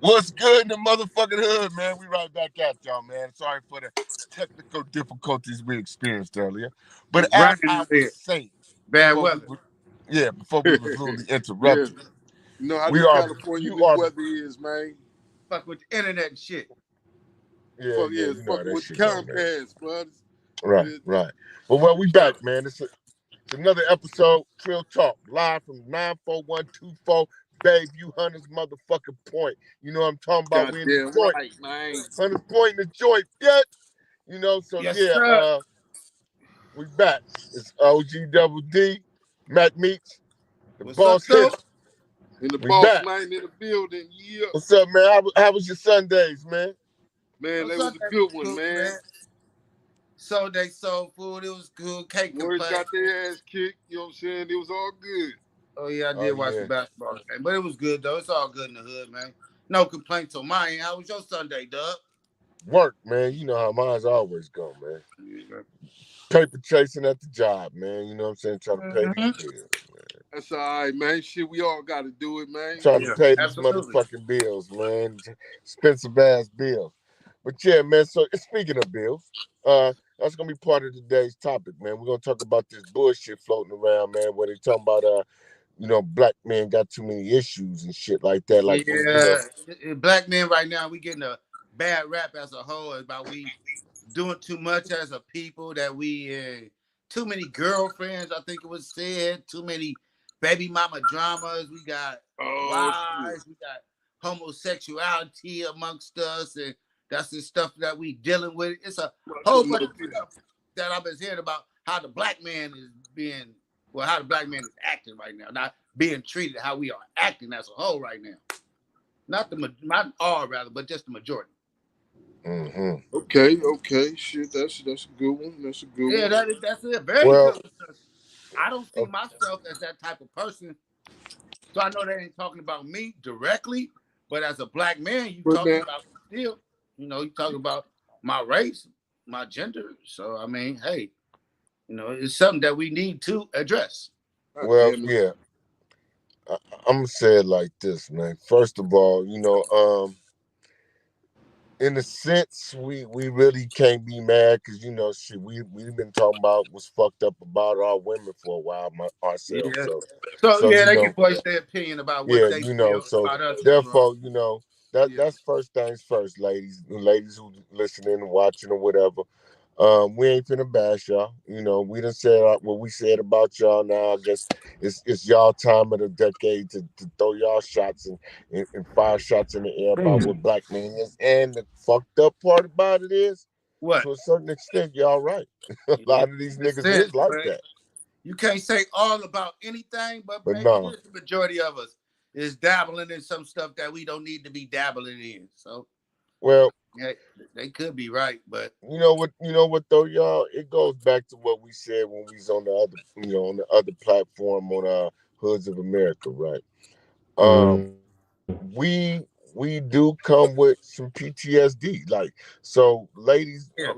What's good in the motherfucking hood, man? We right back at y'all, man. Sorry for the technical difficulties we experienced earlier. But It's as raining I out was here. saying, Bad weather. before we was rudely Yeah. interrupted, You know how we this are, California you new are, weather is, man. Fuck with the internet and shit. yeah, It's you know how fucking that with the shit go, man. Comcast, brothers. Right. Well, we back, man. It's another episode, Treeal Talk, live from 94124 Bayview Hunters motherfucking Point. You know what I'm talking about? We in the Goddamn joint. right, man. Hunters Point in the joint, yeah. You know, so Yes, yeah, sir. we back. It's OG Double D, Mac Meech, the What's up, boss though? hitter. And the We boss back. man in the building, yeah. What's up, man? How was your Sundays, man? Man, What's that was up, a good one, cool, man. Sunday soul food. It was good. Can't Boys complain. got their ass kicked, you know what I'm saying? It was all good. Oh, yeah, I did watch the basketball game. But it was good, though. It's all good in the hood, man. No complaints on my end. How was your Sunday, Doug? Work, man. You know how mine's always go, man. Paper chasing at the job, man. You know what I'm saying? Trying to pay these bills, man. That's all right, man. Shit, we all got to do it, man. Trying to pay these motherfucking bills, man. Expensive ass bills. But yeah, man. So speaking of bills, that's gonna be part of today's topic, man. We're gonna talk about this bullshit floating around, man. Where they talking about black men got too many issues and shit like that. Like, Black men right now, we getting a bad rap as a whole about we doing too much as a people, that we too many girlfriends, I think it was said, too many baby mama dramas. We got lies, we got homosexuality amongst us, and that's the stuff that we dealing with. It's a whole bunch of stuff that I've been hearing about how the black man is being, how the black man is acting right now, not being treated, how we are acting as a whole right now. Not all rather, but just the majority. Mm-hmm. Okay. Shit, that's a good one. That's a good one. Yeah, that's a very good one. I don't see myself as that type of person. So I know they ain't talking about me directly, but as a black man, you talking about still, you talking about my race, my gender. So I mean, hey, it's something that we need to address. Well, yeah. I'm gonna say it like this, man. First of all, in a sense, we really can't be mad because shit, we've been talking about what's fucked up about our women for a while Yeah. ourselves. So yeah, they can voice their opinion about what they feel about us. Therefore, that's first things first, ladies who listening and watching or whatever. We ain't finna bash y'all. We done said what we said about y'all. Now I guess it's y'all time of the decade to throw y'all shots and fire shots in the air about what black men is. And the fucked up part about it is, what? To a certain extent, y'all right. A lot of these niggas is like that. You can't say all about anything, but maybe no. The majority of us is dabbling in some stuff that we don't need to be dabbling in. So, well, yeah, they could be right, but you know what though, y'all, it goes back to what we said when we was on the other, on the other platform on Hoods of America, right? We do come with some PTSD, like, so, ladies. Yeah.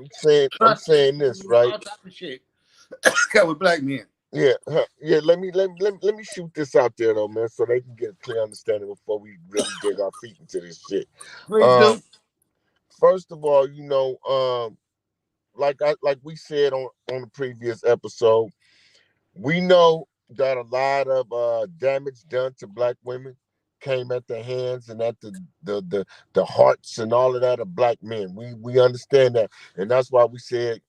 I'm saying this, right? All type of shit. Got with black men. Yeah. Let me shoot this out there though, man, so they can get a clear understanding before we really dig our feet into this shit. Please do. First of all, like we said on the previous episode, we know that a lot of damage done to black women came at the hands and at the hearts and all of that of black men. We understand that, and that's why we said.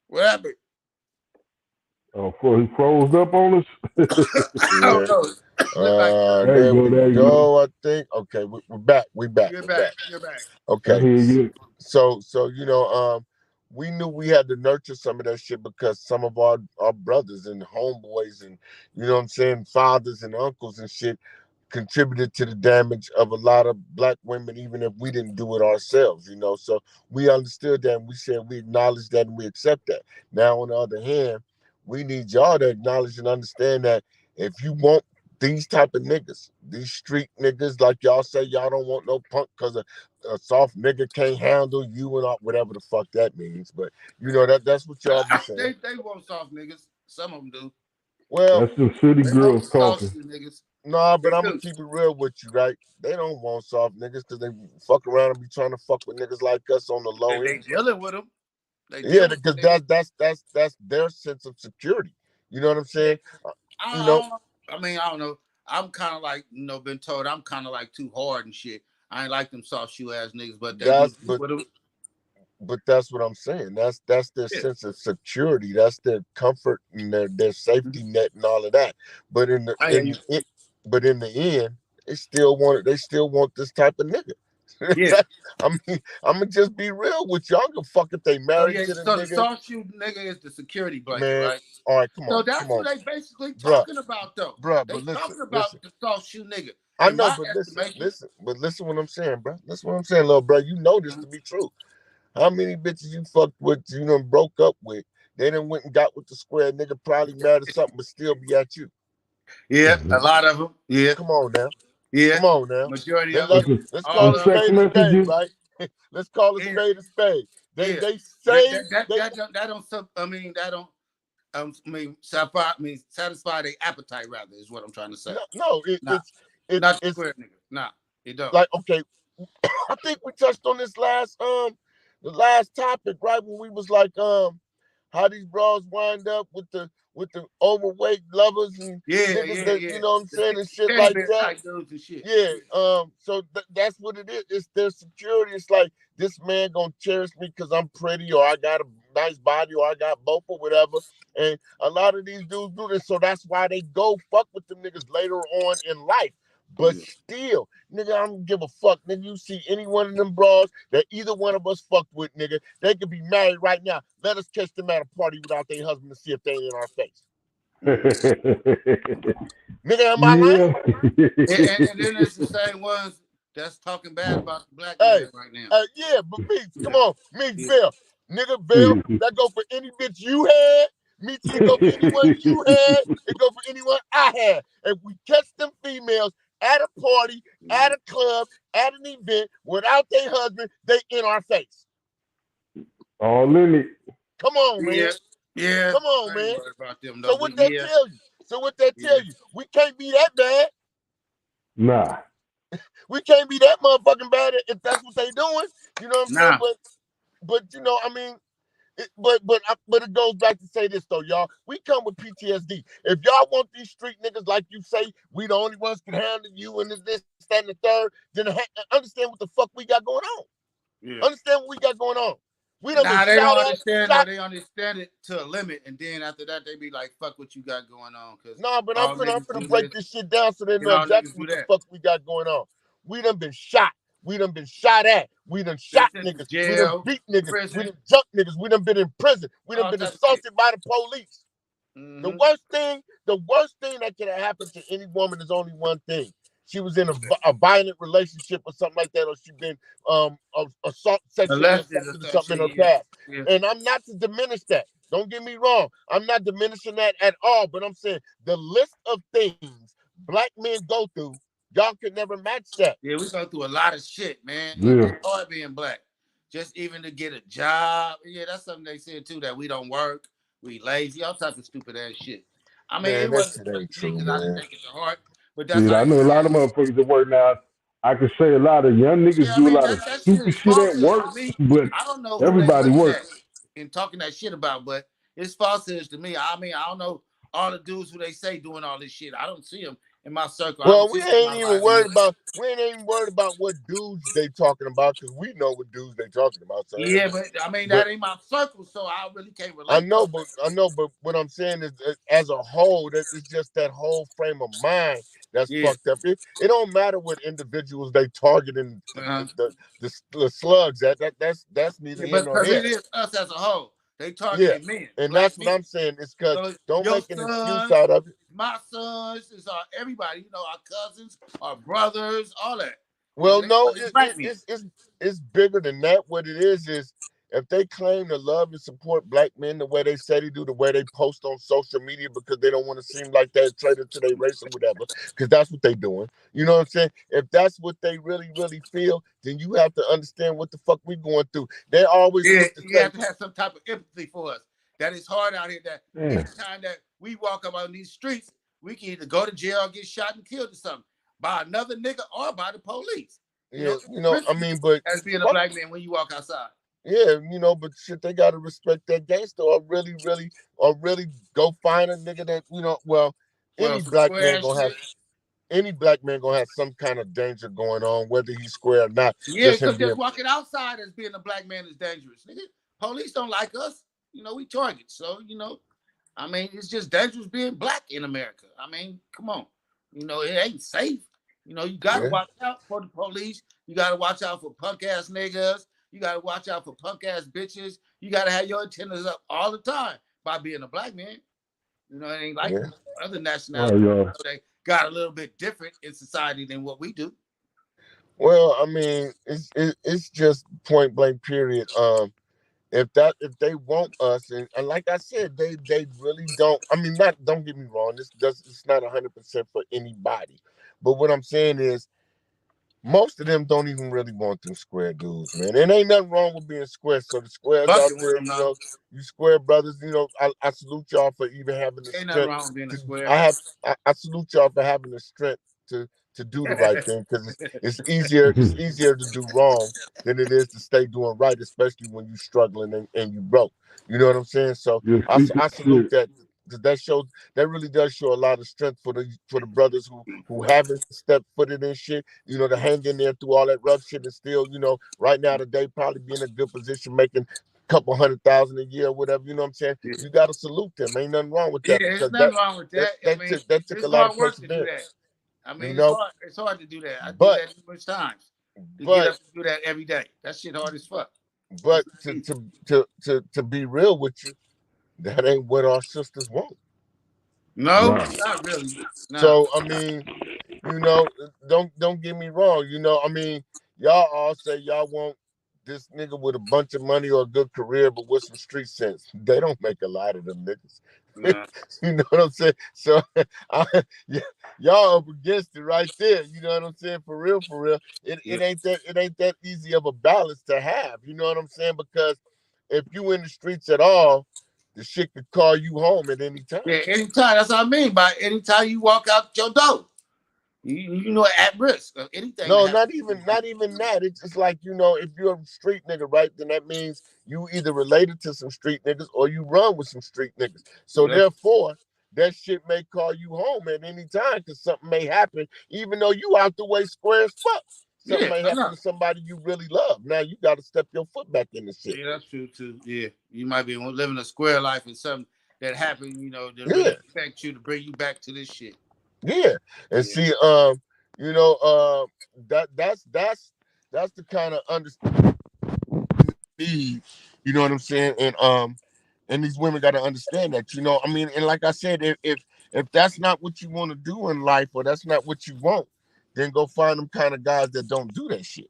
What happened? Oh, he froze up on us. Yeah. There we go. I think. Okay, we're back. We're back. You're back. Okay. So we knew we had to nurture some of that shit because some of our brothers and homeboys and what I'm saying, fathers and uncles and shit contributed to the damage of a lot of black women, even if we didn't do it ourselves, So we understood that, and we said we acknowledge that and we accept that. Now, on the other hand, we need y'all to acknowledge and understand that if you want these type of niggas, these street niggas, like y'all say, y'all don't want no punk because a soft nigga can't handle you and all, whatever the fuck that means. But that's what y'all be saying. They want soft niggas. Some of them do. Well, That's the city They want girls the soft talking. shoe niggas. nah, They but I'm gonna do. keep it real with you, right? They don't want soft niggas because they fuck around and be trying to fuck with niggas like us on the low They end. dealing with them. They Yeah, dealing with because niggas. that's their sense of security. You know what I'm Yeah. saying? I, You I know, don't know. I mean, I don't know. I'm kind of like, been told I'm kind of like too hard and shit. I ain't like them soft shoe ass niggas, but they be that's with them. but that's what I'm saying. That's their Yeah. sense of security. That's their comfort and their safety net and all of that. But I hear you. but in the end, they still want it. They still want this type of nigga. Yeah. I mean, I'm gonna just be real with you. I don't give a fuck if they So married yeah. to the So the nigga, soft shoe nigga is the security blanket, man. right? All right, So come that's on, what they basically bruh, talking about, though. bruh. They But listen, talking about listen. the soft shoe nigga. I In know, my but estimation. listen what I'm saying, bro. Listen what I'm saying, little bro. You know this to be true. How many bitches you fucked with, you done broke up with? They done went and got with the square nigga, probably mad or something, but still be at you. Yeah, a lot of them. Yeah, Come on now. yeah. Come on now. Majority Then of them. let's All call Them a of them. sex spade a spade, messages. right? Let's call a Yeah, spade a spade. yeah. They That say that that they that don't. I mean, that don't. Satisfy their appetite. Rather, is what I'm trying to say. no, Nah, not the it's square nigga. Nah, it don't. like okay. I think we touched on this the last topic, right? When we was like how these bras wind up with the overweight lovers and Yeah, niggas yeah, that yeah. you know what I'm The saying and shit teddy like bear that. type dudes and shit. Yeah, Yeah. so that's what it is. It's their security. It's like this man gonna cherish me because I'm pretty or I got a nice body or I got both or whatever. And a lot of these dudes do this, so that's why they go fuck with them niggas later on in life. But Yeah. still, nigga, I don't give a fuck. Nigga, you see any one of them bras that either one of us fucked with, nigga, they could be married right now. Let us catch them at a party without their husband to see if they ain't in our face. Nigga, am I lying? Yeah. And then it's the same ones that's talking bad about the black Hey, man right now. yeah, but Meech, Yeah. come on, Meech Yeah. Bill. Nigga Bill, that go for any bitch you had. Meech, it go for anyone you had. It go for anyone I had. If we catch them females at a party, at a club, at an event, without their husband, they in our face. All in it. Come on, Yeah. man. Yeah. Come on, I ain't man. worried about them So though. what But that yeah. tell you? So what that tell Yeah. you? We can't be that bad. Nah. We can't be that motherfucking bad if that's what they doing. You know what I'm saying? Nah. But you know, I mean, but it goes back to say this though, y'all. We come with PTSD. If y'all want these street niggas like you say, we the only ones can handle you and this, that, and the third, then understand what the fuck we got going on. Yeah. Understand what we got going on. We done been Nah, they don't shot at, understand though. shot. They understand it to a limit, and then after that, they be like, "Fuck what you got going on," because Nah, but all I'm niggas finna do break this this shit down so they and know all exactly niggas do what the that. fuck we got going on. We done been shot. We done been shot at. We done Been shot sent to niggas. We done jail, beat niggas. We prison, done jumped niggas. We done been in prison. We done all been type of shit. assaulted by the police. Mm-hmm. The worst thing that could have happened to any woman is only one thing. She was in a violent relationship or something like that, or she been sexually Molested or assaulted or some something in her shit. Yeah. past. Yeah. And I'm not to diminish that. Don't get me wrong. I'm not diminishing that at all. But I'm saying the list of things black men go through, y'all could never match that. Yeah, we go through a lot of shit, man. Yeah. It's hard being black. Just even to get a job. Yeah, that's something they said too, that we don't work, we lazy, all types of stupid ass shit. I mean, Man, it that wasn't shit funny ain't to me true, because I didn't man. take it to heart. But that's Shit, how I they know a lot said of it. motherfuckers that work now. I could say a lot of young niggas Yeah, I do a mean lot of that shit stupid is shit at falsehoods work, to me. but I don't know who they everybody looking works. at and talking that shit about, but it's falsehoods to me. I mean, I don't know all the dudes who they say doing all this shit. I don't see them in my circle. I don't Well, see them in my life. we ain't even worried about what dudes they talking about because we know what dudes they talking about. So Yeah, but I mean but that ain't my circle, so I really can't relate to them. I know, but what I'm saying is, as a whole, that it's just that whole frame of mind that's Yeah. fucked up. It don't matter what individuals they targeting Uh-huh. the slugs at. That's neither Yeah, here but nor because there. it is us as a whole. They Yeah, targeting men, and black that's what men. I'm saying. It's because So don't your make an excuse sons, out of it. my sons, is our everybody. You know, our cousins, our brothers, all that. Well, They no, targeting black men. it's bigger than that. What it is if they claim to love and support black men the way they say they do, the way they post on social media because they don't want to seem like they're traitor to their race or whatever, because that's what they doing. You know what I'm saying? If that's what they really, really feel, then you have to understand what the fuck we going through. They always Yeah, quick to you say, have to have some type of empathy for us. That is hard out here. That Yeah. anytime that we walk up on these streets, we can either go to jail or get shot and killed or something by another nigga or by the police. Yeah, I mean, but as being a black man when you walk outside. Yeah, but shit, they gotta respect that gangster or really go find a nigga that, any black man gonna have some kind of danger going on, whether he's square or not. Yeah, because just walking outside as being a black man is dangerous. Nigga, police don't like us. We targets. So, I mean, it's just dangerous being black in America. I mean, come on. It ain't safe. You gotta watch out for the police. You gotta watch out for punk ass niggas. You gotta watch out for punk ass bitches. You gotta have your antennas up all the time by being a black man. It ain't like other nationalities. They got a little bit different in society than what we do. Well, I mean, it's just point blank period. If they want us, and like I said, they really don't. I mean, don't get me wrong. It's not 100% for anybody, but what I'm saying is, most of them don't even really want them square dudes, man. And ain't nothing wrong with being square. So the squares out there, you square brothers, I salute y'all for even having the strength. Nothing wrong with being a square. I salute y'all for having the strength to do the right thing, because it's easier to do wrong than it is to stay doing right, especially when you're struggling and you broke. You know what I'm saying? So I salute that. That really does show a lot of strength for the brothers who haven't stepped footed in shit, to hang in there through all that rough shit and still, right now today probably be in a good position making a couple $100,000 a year or whatever, you know what I'm saying? You gotta salute them. Ain't nothing wrong with that. Yeah, there's nothing wrong with that. That took a lot of perseverance. I mean, it's hard to do that. I do that numerous times. To get up and do that every day. That shit hard as fuck. But to be real with you, that ain't what our sisters want. No, not really. No. So I mean, don't get me wrong. I mean, y'all all say y'all want this nigga with a bunch of money or a good career, but with some street sense. They don't make a lot of them niggas. Nah. You know what I'm saying? So y'all up against it right there. You know what I'm saying? For real. It ain't that easy of a balance to have. You know what I'm saying? Because if you in the streets at all, the shit could call you home at any time. Yeah, anytime. That's what I mean by anytime you walk out your door. You at risk of anything. No, not even that. It's just like, if you're a street nigga, right, then that means you either related to some street niggas or you run with some street niggas. So therefore, that shit may call you home at any time because something may happen, even though you out the way square as fuck. Something may happen to somebody you really love. Now you got to step your foot back in the shit. Yeah, that's true too. Yeah, you might be living a square life and something that happened, that really affect you to bring you back to this shit. Yeah, and see, that's the kind of understanding need. You know what I'm saying? And these women got to understand that. I mean, and like I said, if that's not what you want to do in life, or that's not what you want, then go find them kind of guys that don't do that shit.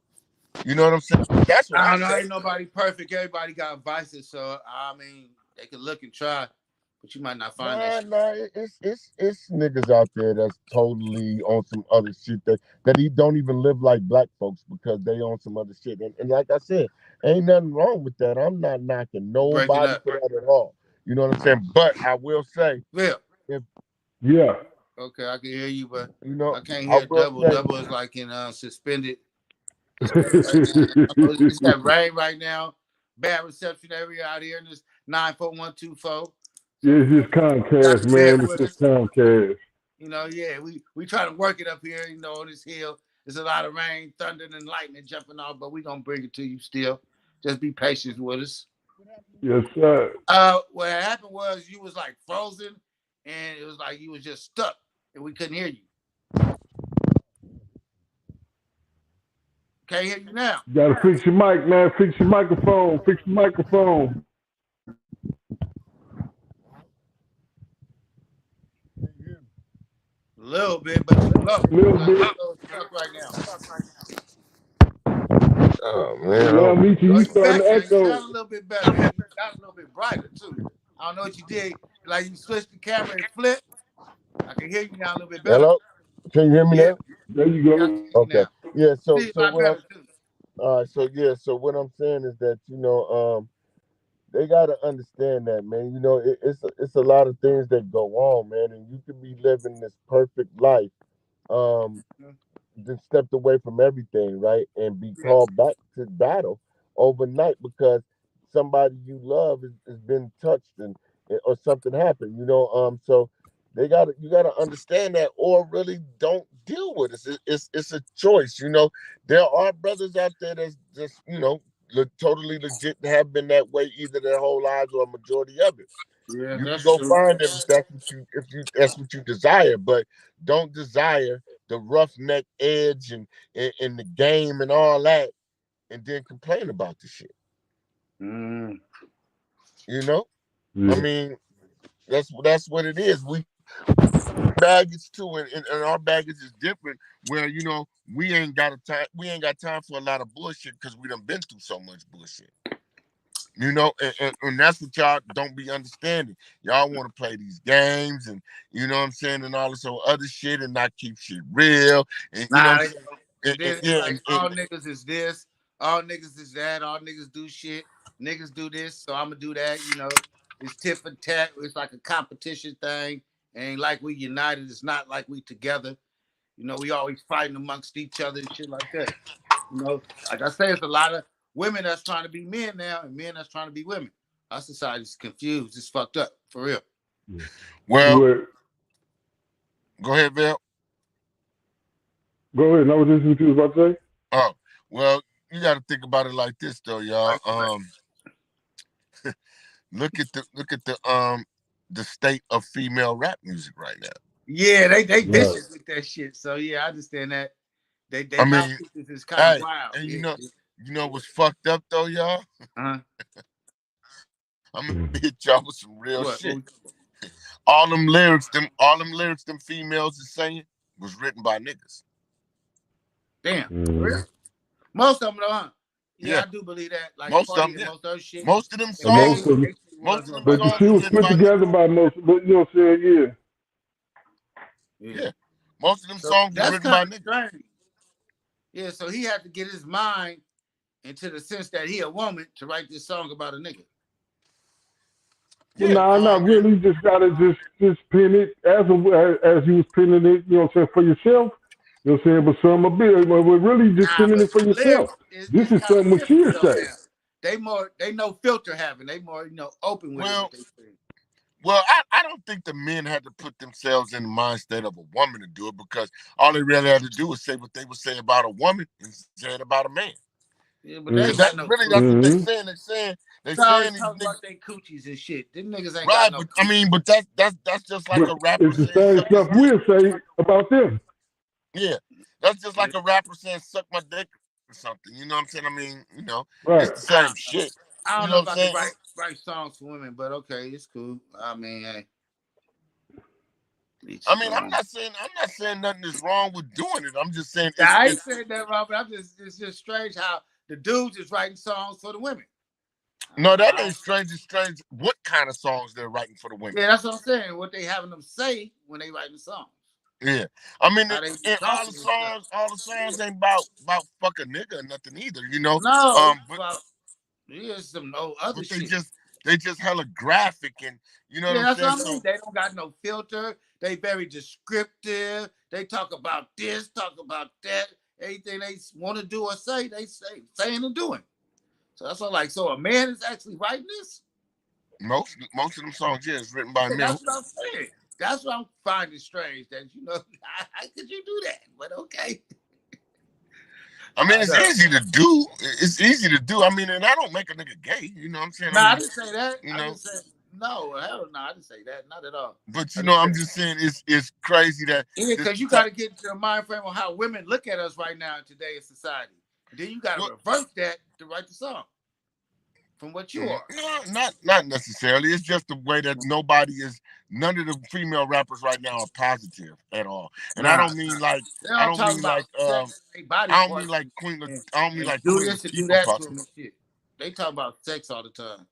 You know what I'm saying? That's what I know. Ain't nobody perfect. Everybody got vices, so I mean, they can look and try. But you might not find that. It's niggas out there that's totally on some other shit that he don't even live like black folks because they on some other shit. And like I said, ain't nothing wrong with that. I'm not knocking nobody for that at all. You know what I'm saying? But I will say, okay, I can hear you, but I can't hear Double. Double is like in suspended. It's got rain right now. Bad reception area out here in this 94124. Yeah, it's just Comcast, man. It's just Comcast. We try to work it up here, on this hill. There's a lot of rain, thunder, and lightning jumping off, but we're going to bring it to you still. Just be patient with us. Yes, sir. What happened was you was like frozen, and it was like you was just stuck, and we couldn't hear you. Can't hear you now. You got to fix your mic, man. Fix your microphone. Fix your microphone. A little bit, but it's low. Stuck right now. Oh man, Mac Meech, you starting to echo. You got a little bit better. You got a little bit brighter too. I don't know what you did. Like you switched the camera and flip. I can hear you now a little bit better. Hello, can you hear me now? There you go. Okay. Yeah. So what I'm saying is that they gotta understand that, man. You know, it's a lot of things that go on, man, and you could be living this perfect life, um, then stepped away from everything, right, and be Yeah. called back to battle overnight because somebody you love has been touched or something happened, you know. So you gotta understand that, or really don't deal with it. It's a choice, you know. There are brothers out there that's just, you know, totally legit have been that way either their whole lives or a majority of it. Yeah, You can that's go true. find them if that's what you desire, but don't desire the roughneck edge and the game and all that, and then complain about the shit. Mm. You know, I Yeah. mean, that's what it is. We baggage too, and our baggage is different. Where, you know, we ain't got time for a lot of bullshit because we done been through so much bullshit. You know, and that's what y'all don't be understanding. Y'all want to play these games and, you know what I'm saying, and all this other shit and not keep shit real. And you know what Nah, I'm saying? and then it's Yeah, like all niggas is this, all niggas is that, all niggas do shit, niggas do this, so I'm gonna do that. You know, it's tit for tat. It's like a competition thing. Ain't like we united. It's not like we together. You know, we always fighting amongst each other and shit like that. You know, like I say, it's a lot of women that's trying to be men now and men that's trying to be women. Our society's confused. It's fucked up for real. Yeah. well, Well, go ahead, Bill. go ahead. Know what this is what you was about to say? Oh, well, you got to think about it like this though, y'all. Look at the state of female rap music right now. Yeah, they Right. vicious with that shit. So yeah, I understand that. They I mean, mouthpieces is kind of hey, wild. and Yeah. you know what's fucked up though, y'all? Uh-huh. I'm gonna hit y'all with some real What? shit. All them lyrics, them females is saying was written by niggas. Damn. For Mm. real? Most of them though, huh? Yeah, Yeah, I do believe that. Like most of Party them. and Yeah, most other shit. most of them They And songs, most shit, of they them, shit most was of them but the about songs shit was was written put by niggas. together by most, but you know what I'm saying? yeah. Yeah, most of them So songs was that's written kind by of niggas. strange. Yeah, so he had to get his mind into the sense that he a woman to write this song about a nigga. Well, Yeah, nah, not really. You just gotta just pin it as you was pinning it. You know what I'm saying, for yourself. You know what I'm saying, but some a bit. But we're really just Nah, pinning but it for the yourself. lyrics This is is kind of something what different she'll though say. now. They know filter having. They more, open with it well, what they say. I don't think the men had to put themselves in the mind state of a woman to do it because all they really had to do was say what they would say about a woman and say it about a man. Yeah, but they Mm-hmm. ain't Because got no that's what coochie. they Mm-hmm. saying. They They always saying these talk niggas. about they coochies and shit. Them niggas ain't got Right, no but I coochie. mean, but that's just like But a rapper it's the saying same suck his stuff dick. we'll say about them. Yeah, that's just Yeah. like a rapper saying suck my dick or something. You know what I'm saying? I mean, it's Right. the I, same shit. I You don't know know what if I'm I can saying? write songs for women, but okay, it's cool. I mean, hey, each I his mean, own. I'm not saying nothing is wrong with doing it. I'm just saying Now, I ain't saying that, Robert. It's just strange how the dudes is writing songs for the women. no, that ain't strange. It's strange what kind of songs they're writing for the women. Yeah, that's what I'm saying. What they having them say when they writing songs. Yeah, I mean, How they be and talking and stuff. all the songs ain't about fuck a nigga or nothing either. No, it's But about some no other but shit. they just hella graphic and you know what Yeah, I'm that's saying. what I mean. So They don't got no filter. They very descriptive. They talk about this, talk about that. Anything they want to do or say, they saying and doing. So that's all. Like, so a man is actually writing this. most of them songs, yeah, is written by Yeah, men. that's what I'm saying. That's what I'm finding strange. That how could you do that? But okay. I mean, I it's know. easy to do. It's easy to do. I mean, and I don't make a nigga gay. You know what I'm saying? I No, I mean, didn't say that. you I know, just said no. Hell no, I didn't say that. Not at all. but I you know, just I'm said just saying it's crazy that yeah, this because you got type. to get into the mind frame of how women look at us right now in today's society. And then you got to Well, reverse that to write the song from what you are. no, not necessarily. It's just the way that none of the female rappers right now are positive at all. And Nah, they're I all don't talking mean about like sex, their body I don't mean parts, like I don't mean and like do Queen this and do Latifah that to them fucking. and shit. They talk about sex all the time.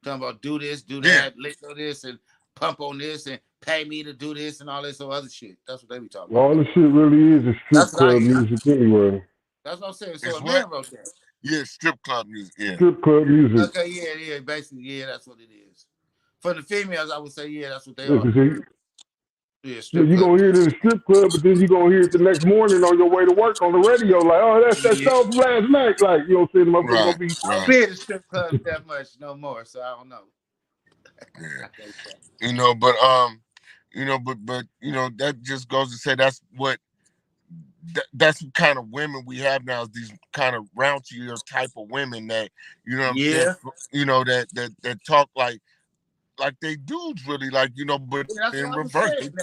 Talking about do this, do Yeah, that, lick on this, and pump on this, and pay me to do this, and all this other shit. That's what they be talking about. All this shit really is That's strip what I club hear. music anyway. That's what I'm saying. So it's a what man wrote that. Yeah, strip club music. Yeah. Strip club music. Okay, yeah, basically, yeah, that's what it is. For the females, I would say, yeah, that's what they Yeah, are. yeah, Strip you're club. gonna hear it in the strip club, but then you're gonna hear it the next morning on your way to work on the radio, like, oh, that's that song from last night. Like, you know what I'm saying? The motherfucker gonna be I don't be at the strip club that much no more, so I don't know. Yeah. But that just goes to say that's what that's the kind of women we have now, is these kind of rounchier type of women that, you know what I'm saying, that talk like they dudes really, like, but that's in what I was reverse. saying.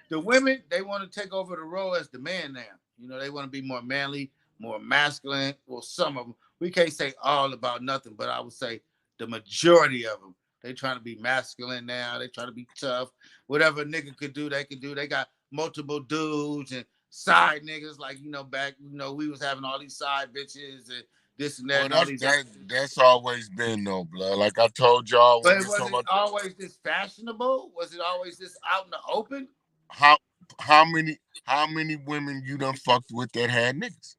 The women, they want to take over the role as the man now. They want to be more manly, more masculine. Well, some of them. We can't say all about nothing, but I would say the majority of them. They trying to be masculine now. They trying to be tough. Whatever a nigga could do, they could do. They got multiple dudes and side niggas. Like, back, we was having all these side bitches and this and that. Well, that's always been, though, blood. Like I told y'all. But was it always this fashionable? Was it always this out in the open? How many women you done fucked with that had niggas?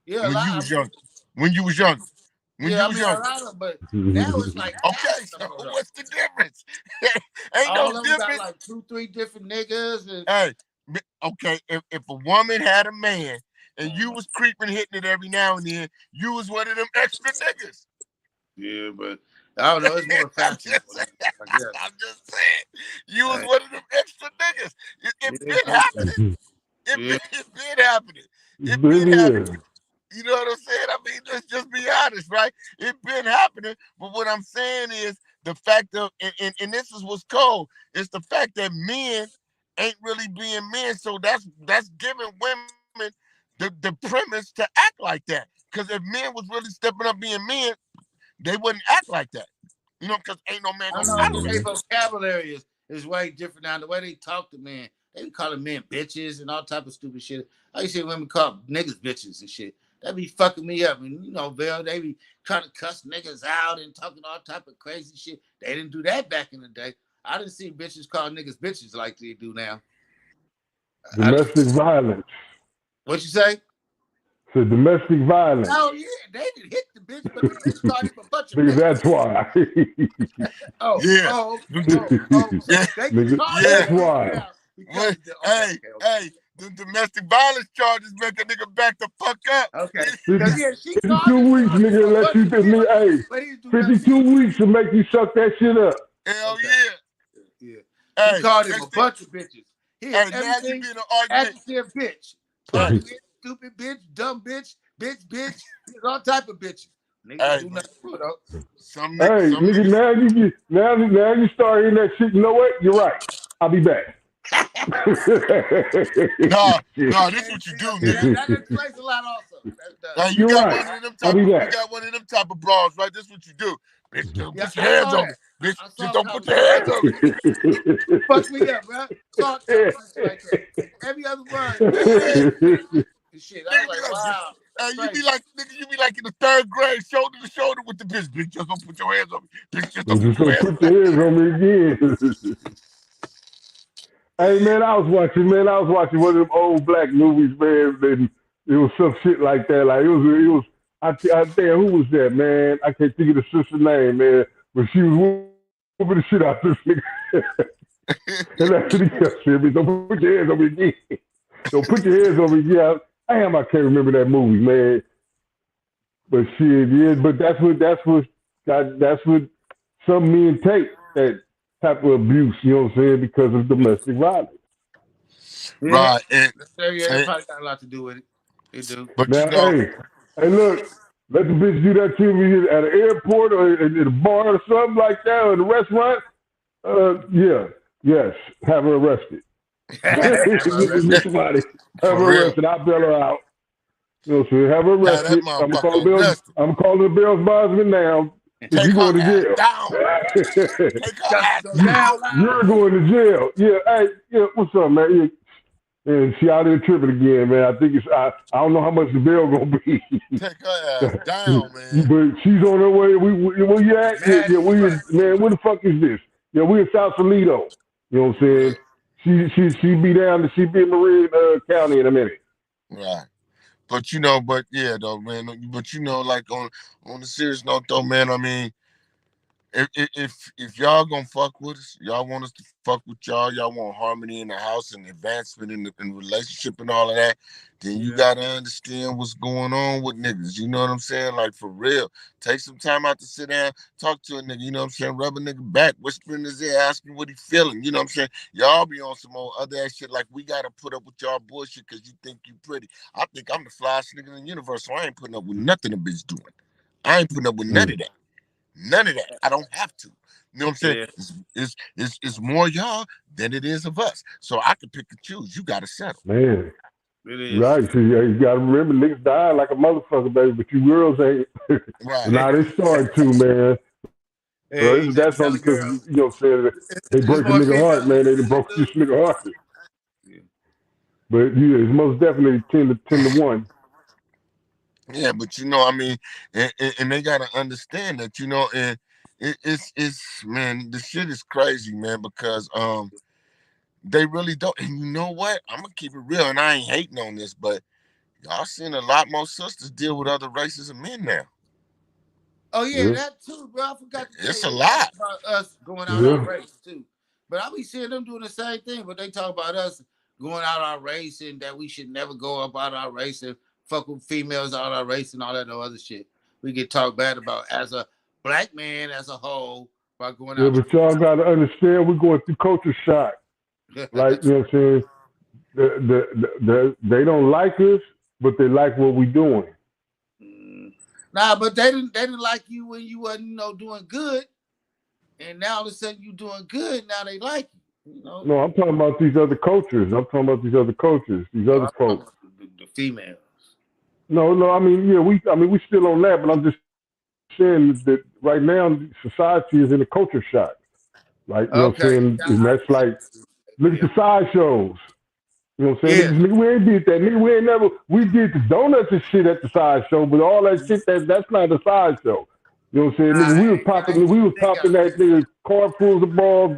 Yeah, when you was young. When you was young. A lot of, but now it's like, okay, so what's the difference? Ain't all no of them difference. got like 2-3 different niggas. And... Hey, okay, if a woman had a man and you was creeping, hitting it every now and then, you was one of them extra niggas. Yeah, but I don't know. It's more fashionable. I'm just saying, you was one of them extra niggas. It been happening. It been happening. It been happening. You know what I'm saying? I mean, let's just be honest, right? It been happening. But what I'm saying is the fact of, and this is what's cold, it's the fact that men ain't really being men. So that's giving women the premise to act like that. Because if men was really stepping up being men, they wouldn't act like that. Because ain't no man gonna tolerate it. Their vocabulary is way different now. The way they talk to men, they be calling men bitches and all type of stupid shit. I used to see women call niggas bitches and shit. That be fucking me up. And, Bill, they be trying to cuss niggas out and talking all type of crazy shit. They didn't do that back in the day. I didn't see bitches call niggas bitches like they do now. Domestic violence. What you say? So domestic violence. Oh, yeah. They didn't hit the bitch, but the bitch called him a bunch of bitches. That's why. That's why. Hey. The domestic violence charges make a nigga back the fuck up. Okay. 52 weeks, nigga, let you do me. Hey, 52 weeks to make you suck that shit up. Hell yeah. He called him a bunch of bitches. He had everything adjective bitch. Punk bitch, stupid bitch, dumb bitch, bitch, all type of bitches. Niggas do nothing good, though. Nigga, now you start hearing that shit. You know what? You're right. I'll be back. No, this is what you do, nigga. That explains a lot also. You got one of them type of bras, right? This is what you do. Bitch, don't put your hands on me. Bitch, just don't put your hands on me. Fuck me up, bro. Talk like that. Every other word. Shit, I was like, wow. You be like in the third grade, shoulder to shoulder with the bitch. Bitch, just don't put your hands on me. Bitch, just don't put your hands on me again. Hey man, I was watching one of them old black movies, man. And it was some shit like that. Like it was. I think who was that, man? I can't think of the sister's name, man. But she was whooping the shit out this nigga. And that's what he kept saying. Don't put your hands on me again. Don't put your hands on me again. I can't remember that movie, man. But shit, yeah. But that's what some men take, that type of abuse, you know what I'm saying, because of domestic violence. Yeah. Right. It probably got a lot to do with it. It do. But now, hey, look, let the bitch do that to me at an airport or at a bar or something like that, or in a restaurant. Yes, have her arrested. Have her arrested. I'll bail her out. You know what I'm saying? Have her arrested. I'm calling the Bell's Bosman now. You're going to jail. You're going to jail. Yeah, what's up, man? And she out there tripping again, man. I think I don't know how much the bail gonna be. Take her ass down, man. But she's on her way. Where you at? Man, where the fuck is this? Yeah, we in South Toledo. You know what I'm saying? She be down. She be in Marin County in a minute. Right. But you know, but yeah, though, man. But you know, like on the serious note, though, man. I mean, if y'all gonna fuck with us, y'all want us to fuck with y'all want harmony in the house and advancement in the relationship and all of that, then you gotta understand what's going on with niggas. You know what I'm saying? Like for real. Take some time out to sit down, talk to a nigga, you know what I'm saying? Rub a nigga back, whisper in his ear, ask him what he feeling. You know what I'm saying? Y'all be on some old other ass shit like we gotta put up with y'all bullshit because you think you pretty. I think I'm the flyest nigga in the universe, so I ain't putting up with nothing a bitch doing. I ain't putting up with none of that. None of that. I don't have to. You know what I'm saying? Yeah. It's more y'all than it is of us. So I can pick and choose. You gotta settle. Man. It is. Right. So you gotta remember niggas dying like a motherfucker, baby, but you girls ain't. Right. Now they start to, man. Hey, that's only because, you know what I'm saying, they break a nigga heart, man. They broke this nigga heart. Yeah. But yeah, it's most definitely 10 to 1. Yeah, but you know, I mean, and they gotta understand that, you know, and it's man, the shit is crazy, man, because they really don't. And you know what? I'm gonna keep it real, and I ain't hating on this, but y'all seen a lot more sisters deal with other races of men now. Oh yeah, that too, bro. I forgot to it's a lot about us going out our race too. But I be seeing them doing the same thing, but they talk about us going out our race and that we should never go up out our race and fuck with females out our race and all that other shit. We get talked bad about as a black man as a whole about going out. Yeah, but y'all gotta understand we're going through culture shock. Like, you know what I'm saying? They don't like us, but they like what we doing. Nah, but they didn't like you when you wasn't doing good, and now all of a sudden you doing good. Now they like you. You know? No, I'm talking about these other cultures. These other folks. The females. No. I mean, yeah, we still on that, but I'm just saying that right now society is in a culture shock. Like, you know what I'm saying? And that's like, look at the sideshows. You know what I'm saying? Nigga, we ain't did that. Nigga, we did the donuts and shit at the sideshow, but all that shit, that's not the sideshow. You know what I'm saying? Nigga, we was popping that nigga carfuls of balls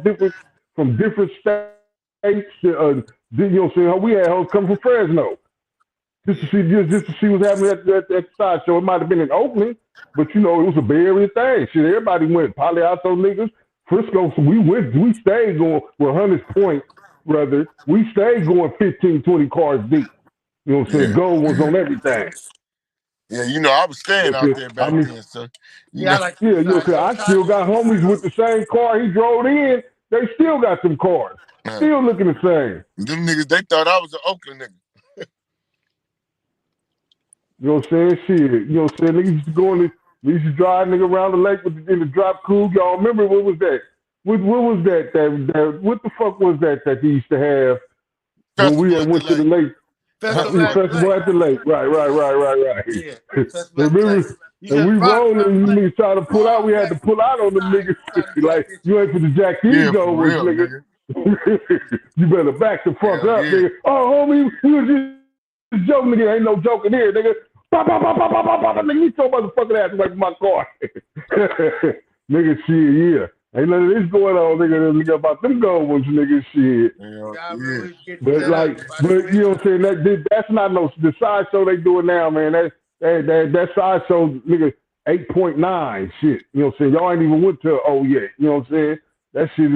from different states. You know what I'm saying? We had hoes come from Fresno. Just to see what's happening at the sideshow. It might have been in Oakland, but you know, it was a Bay Area thing. Shit, everybody went. Palo Alto niggas, Frisco, so we stayed going with Hunters Point. Brother, we stayed going 15, 20 cars deep. You know what I'm saying? Gold was on everything. Yeah, you know, I was staying out there back then, son. You know what I'm saying? I still got homies with the same car he drove in. They still got some cars. Still looking the same. Them niggas, they thought I was an Oakland nigga. You know what I'm saying? Shit. You know what I'm saying? Niggas used to drive nigga around the lake in the drop coupe. Y'all remember what was that? What was that? What the fuck was that they used to have when we went to the lake? Festival at the lake. Right. Yeah. Remember? And we rolling, you niggas try to pull out. We had to pull out on them niggas. Like, you ain't for the Jack these goers, nigga. You better back the fuck up, nigga. Oh, homie, we was just joking, nigga. Ain't no joking here, nigga. Nigga, you so motherfucking ass away from my car. Nigga, shit, yeah. Ain't none of this going on, nigga about them gold ones, nigga, shit. Yeah. But you know what I'm saying? That's not the sideshow they doing now, man. That sideshow, nigga, 8.9 shit. You know what I'm saying? Y'all ain't even went to yet. You know what I'm saying? That shit is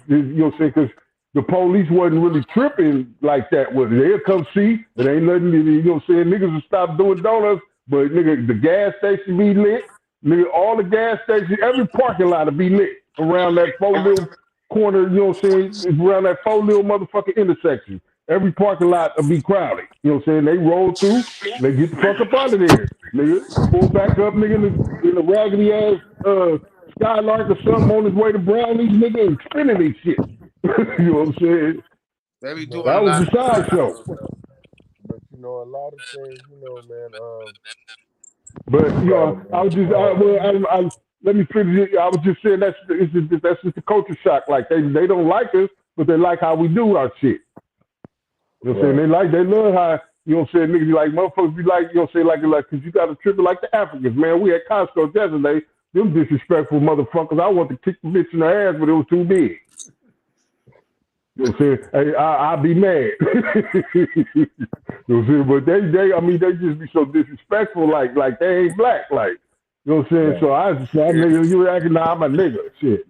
you know what I'm saying? Because the police wasn't really tripping like that with it. They'll come see, it ain't nothing, you know what I'm saying? Niggas will stop doing donuts, but nigga, the gas station be lit. Nigga, all the gas stations, every parking lot will be lit around that 4 little corner, you know what I'm saying? Around that 4 little motherfucking intersection. Every parking lot will be crowded. You know what I'm saying? They roll through, they get the fuck up out of there. Nigga, pull back up, nigga, in the raggedy ass Skylark or something on his way to Brownies, nigga, and spinning these shit. You know what I'm saying? That was the sideshow. But you know, a lot of things, you know, man. But you know, I was just, let me finish it. I was just saying that's just the culture shock. Like they don't like us, but they like how we do our shit. You know what I'm saying? They love how, you know what I'm saying, niggas be like, motherfuckers be like, you know what I'm saying, like, cause you got to trip it like the Africans, man. We had Costco yesterday. Them disrespectful motherfuckers. I want to kick the bitch in the ass, but it was too big. You know what I'm saying? Hey, I'll be mad. You know what I'm saying? But I mean, they just be so disrespectful, like they ain't black, like, you know what I'm saying? Right. So I just say, Yeah. nigga, you acting, nah, I'm a nigga, shit.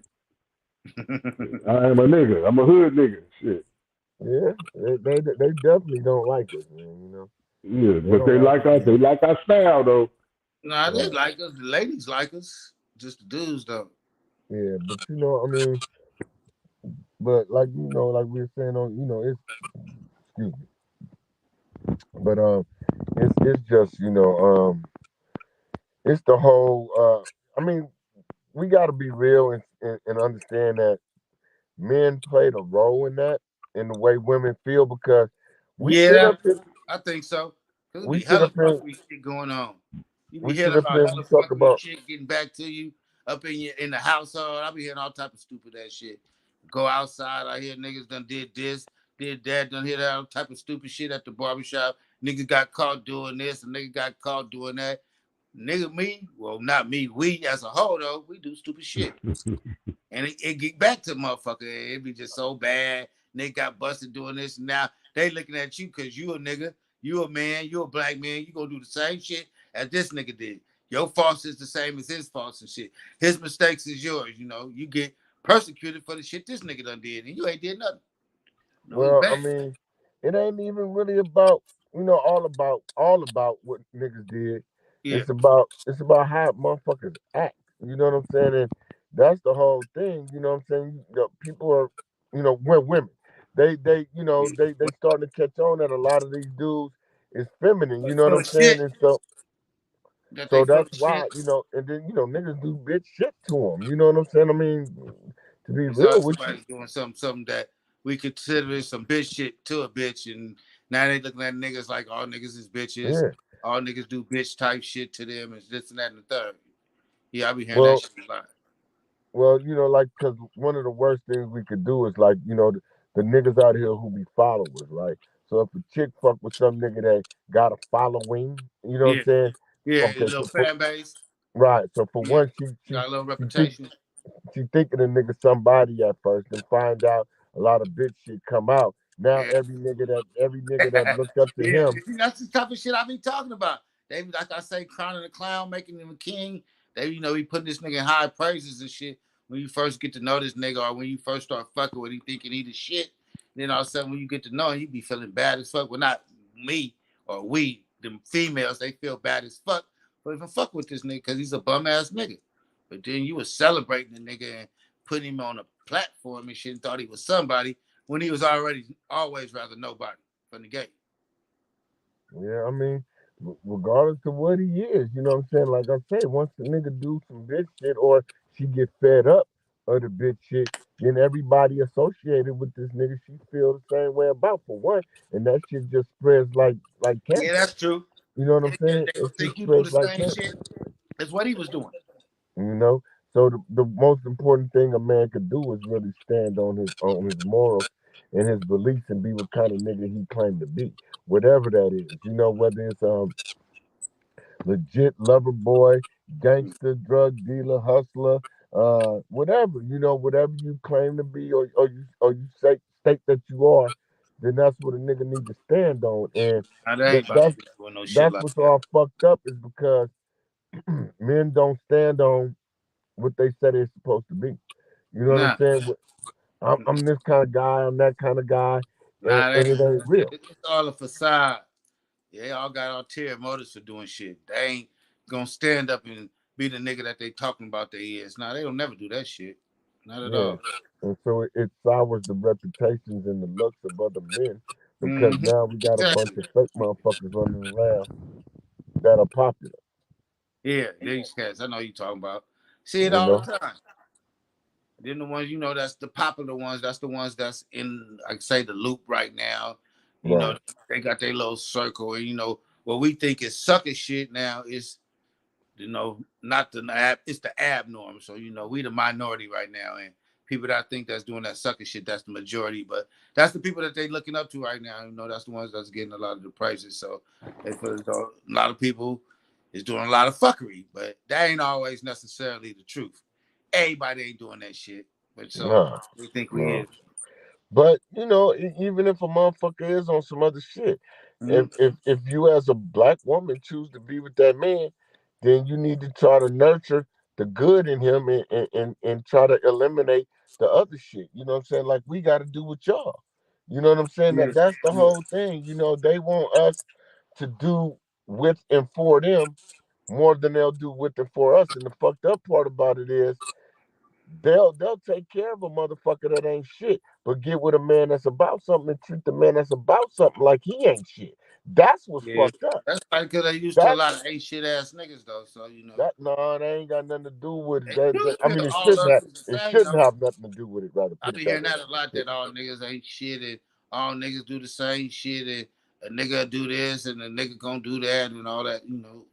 I am a nigga. I'm a hood nigga, shit. Yeah, they definitely don't like us, man. You know, Yeah, they but don't like us. they like our style though. Nah, they Right. like us. The ladies like us. Just the dudes though. Yeah, but you know, I mean, but like like we were saying on, it's excuse me, but it's just it's the whole. I mean, we got to be real and understand that men played a role in that, in the way women feel, because we sit Yeah, up here, I think so. Cause it we be sit hella up here, fuckery shit going on. You be we hearing sit up about here and we hella talk fuckery about. shit getting back to you up in the household. I be hearing all type of stupid ass shit. Go outside, I hear niggas done did this, did that, done hear that all type of stupid shit at the barbershop. Niggas got caught doing this, and nigga got caught doing that. Nigga, me, well, not me, we as a whole though, we do stupid shit. And it get back to motherfucker. It be just so bad. They got busted doing this. And now they looking at you because you a nigga, you a man, you a black man. You gonna do the same shit as this nigga did. Your faults is the same as his faults and shit. His mistakes is yours. You get persecuted for the shit this nigga done did, and you ain't did nothing. No, it's Well, I bad. mean, it ain't even really about, all about what niggas did. Yeah, It's about how motherfuckers act. You know what I'm saying? And that's the whole thing. You know what I'm saying? People are, we're women. They starting to catch on that a lot of these dudes is feminine. You they know what full I'm of saying? shit. And That they so full that's of why, shit. and then niggas do bitch shit to them. You know what I'm saying? I mean, to be It's all real with you, somebody doing something that we consider some bitch shit to a bitch, and now they looking at niggas like all niggas is bitches, yeah. all niggas do bitch type shit to them, and this and that and the third. Yeah, I be hearing that Well, shit a lot. like, because one of the worst things we could do is, like, the niggas out here who be followers, right? So if a chick fuck with some nigga that got a following, you know what I'm Yeah, saying? yeah, a Okay, little so for, fan base. right, so for Yeah, one, got a little she think reputation. she thinking the nigga somebody at first, and find out a lot of bitch shit come out. Now Yeah. every nigga that looked up to Yeah, him, see, that's the type of shit I be talking about. They be like I say, crowning the clown, making him a king. They, be putting this nigga in high praises and shit. When you first get to know this nigga, or when you first start fucking with him, thinking he the shit. Then all of a sudden, when you get to know him, you be feeling bad as fuck. Well, not me or we, the females, they feel bad as fuck. But if I fuck with this nigga, because he's a bum ass nigga. But then you was celebrating the nigga and putting him on a platform and shit and thought he was somebody when he was already always rather nobody from the gate. yeah, I mean, regardless of what he is, you know what I'm saying? Like I say, once the nigga do some bitch shit, or she get fed up of the bitch shit, then everybody associated with this nigga, she feel the same way about, for one, and that shit just spreads like Yeah, cancer. that's true. You know what I'm They, saying? they It gonna just think you do spreads the like same cancer. shit as what he was doing. You know, so the most important thing a man could do is really stand on his morals and his beliefs, and be what kind of nigga he claimed to be, whatever that is. Whether it's legit lover boy, gangster, drug dealer, hustler, whatever, whatever you claim to be, or you say state that you are, then that's what a nigga need to stand on. And Now they that ain't about to that's be doing no shit that's like what's that. all fucked up, is because men don't stand on what they say they're supposed to be. You know what I'm Nah, saying? I'm this kind of guy, I'm that kind of guy, and, nah, and it ain't real. it's all a facade. They all got ulterior motives for doing shit. They ain't gonna stand up and be the nigga that they talking about they is. Nah, they don't never do that shit. Not at Yeah. all. And so it sours the reputations and the looks of other men, because Mm-hmm. now we got a bunch Exactly. of fake motherfuckers running around that are popular, Yeah, these cats. I know you talking about. See it you all know? the time. Then the ones that's the popular ones. That's the ones that's in, like say, the loop right now. You know, Right. they got their little circle, and what we think is sucker shit now is not the ab. It's the abnorm. So we the minority right now, and people that I think that's doing that sucker shit, that's the majority. But that's the people that they looking up to right now. That's the ones that's getting a lot of the prices. So they feel as though a lot of people is doing a lot of fuckery, but that ain't always necessarily the truth. Everybody ain't doing that shit, but so Nah, they think we no. is. But even if a motherfucker is on some other shit, Mm-hmm. if you as a black woman choose to be with that man, then you need to try to nurture the good in him and try to eliminate the other shit. You know what I'm saying? Like we got to do with y'all. You know what I'm saying? Yeah. That's the Yeah. whole thing. They want us to do with and for them more than they'll do with and for us. And the fucked up part about it is they'll take care of a motherfucker that ain't shit, but get with a man that's about something and treat the man that's about something like he ain't shit. That's what's Yeah. fucked up. That's like because they used to a That lot of ain't shit ass niggas though. So that no, that ain't got nothing to do with it. they do I feel mean, all of us the it same shouldn't though. have nothing to do with it. Rather, I put it be that hearing way. that a lot that all niggas ain't shit and all niggas do the same shit and a nigga do this and a nigga gonna do that and all that.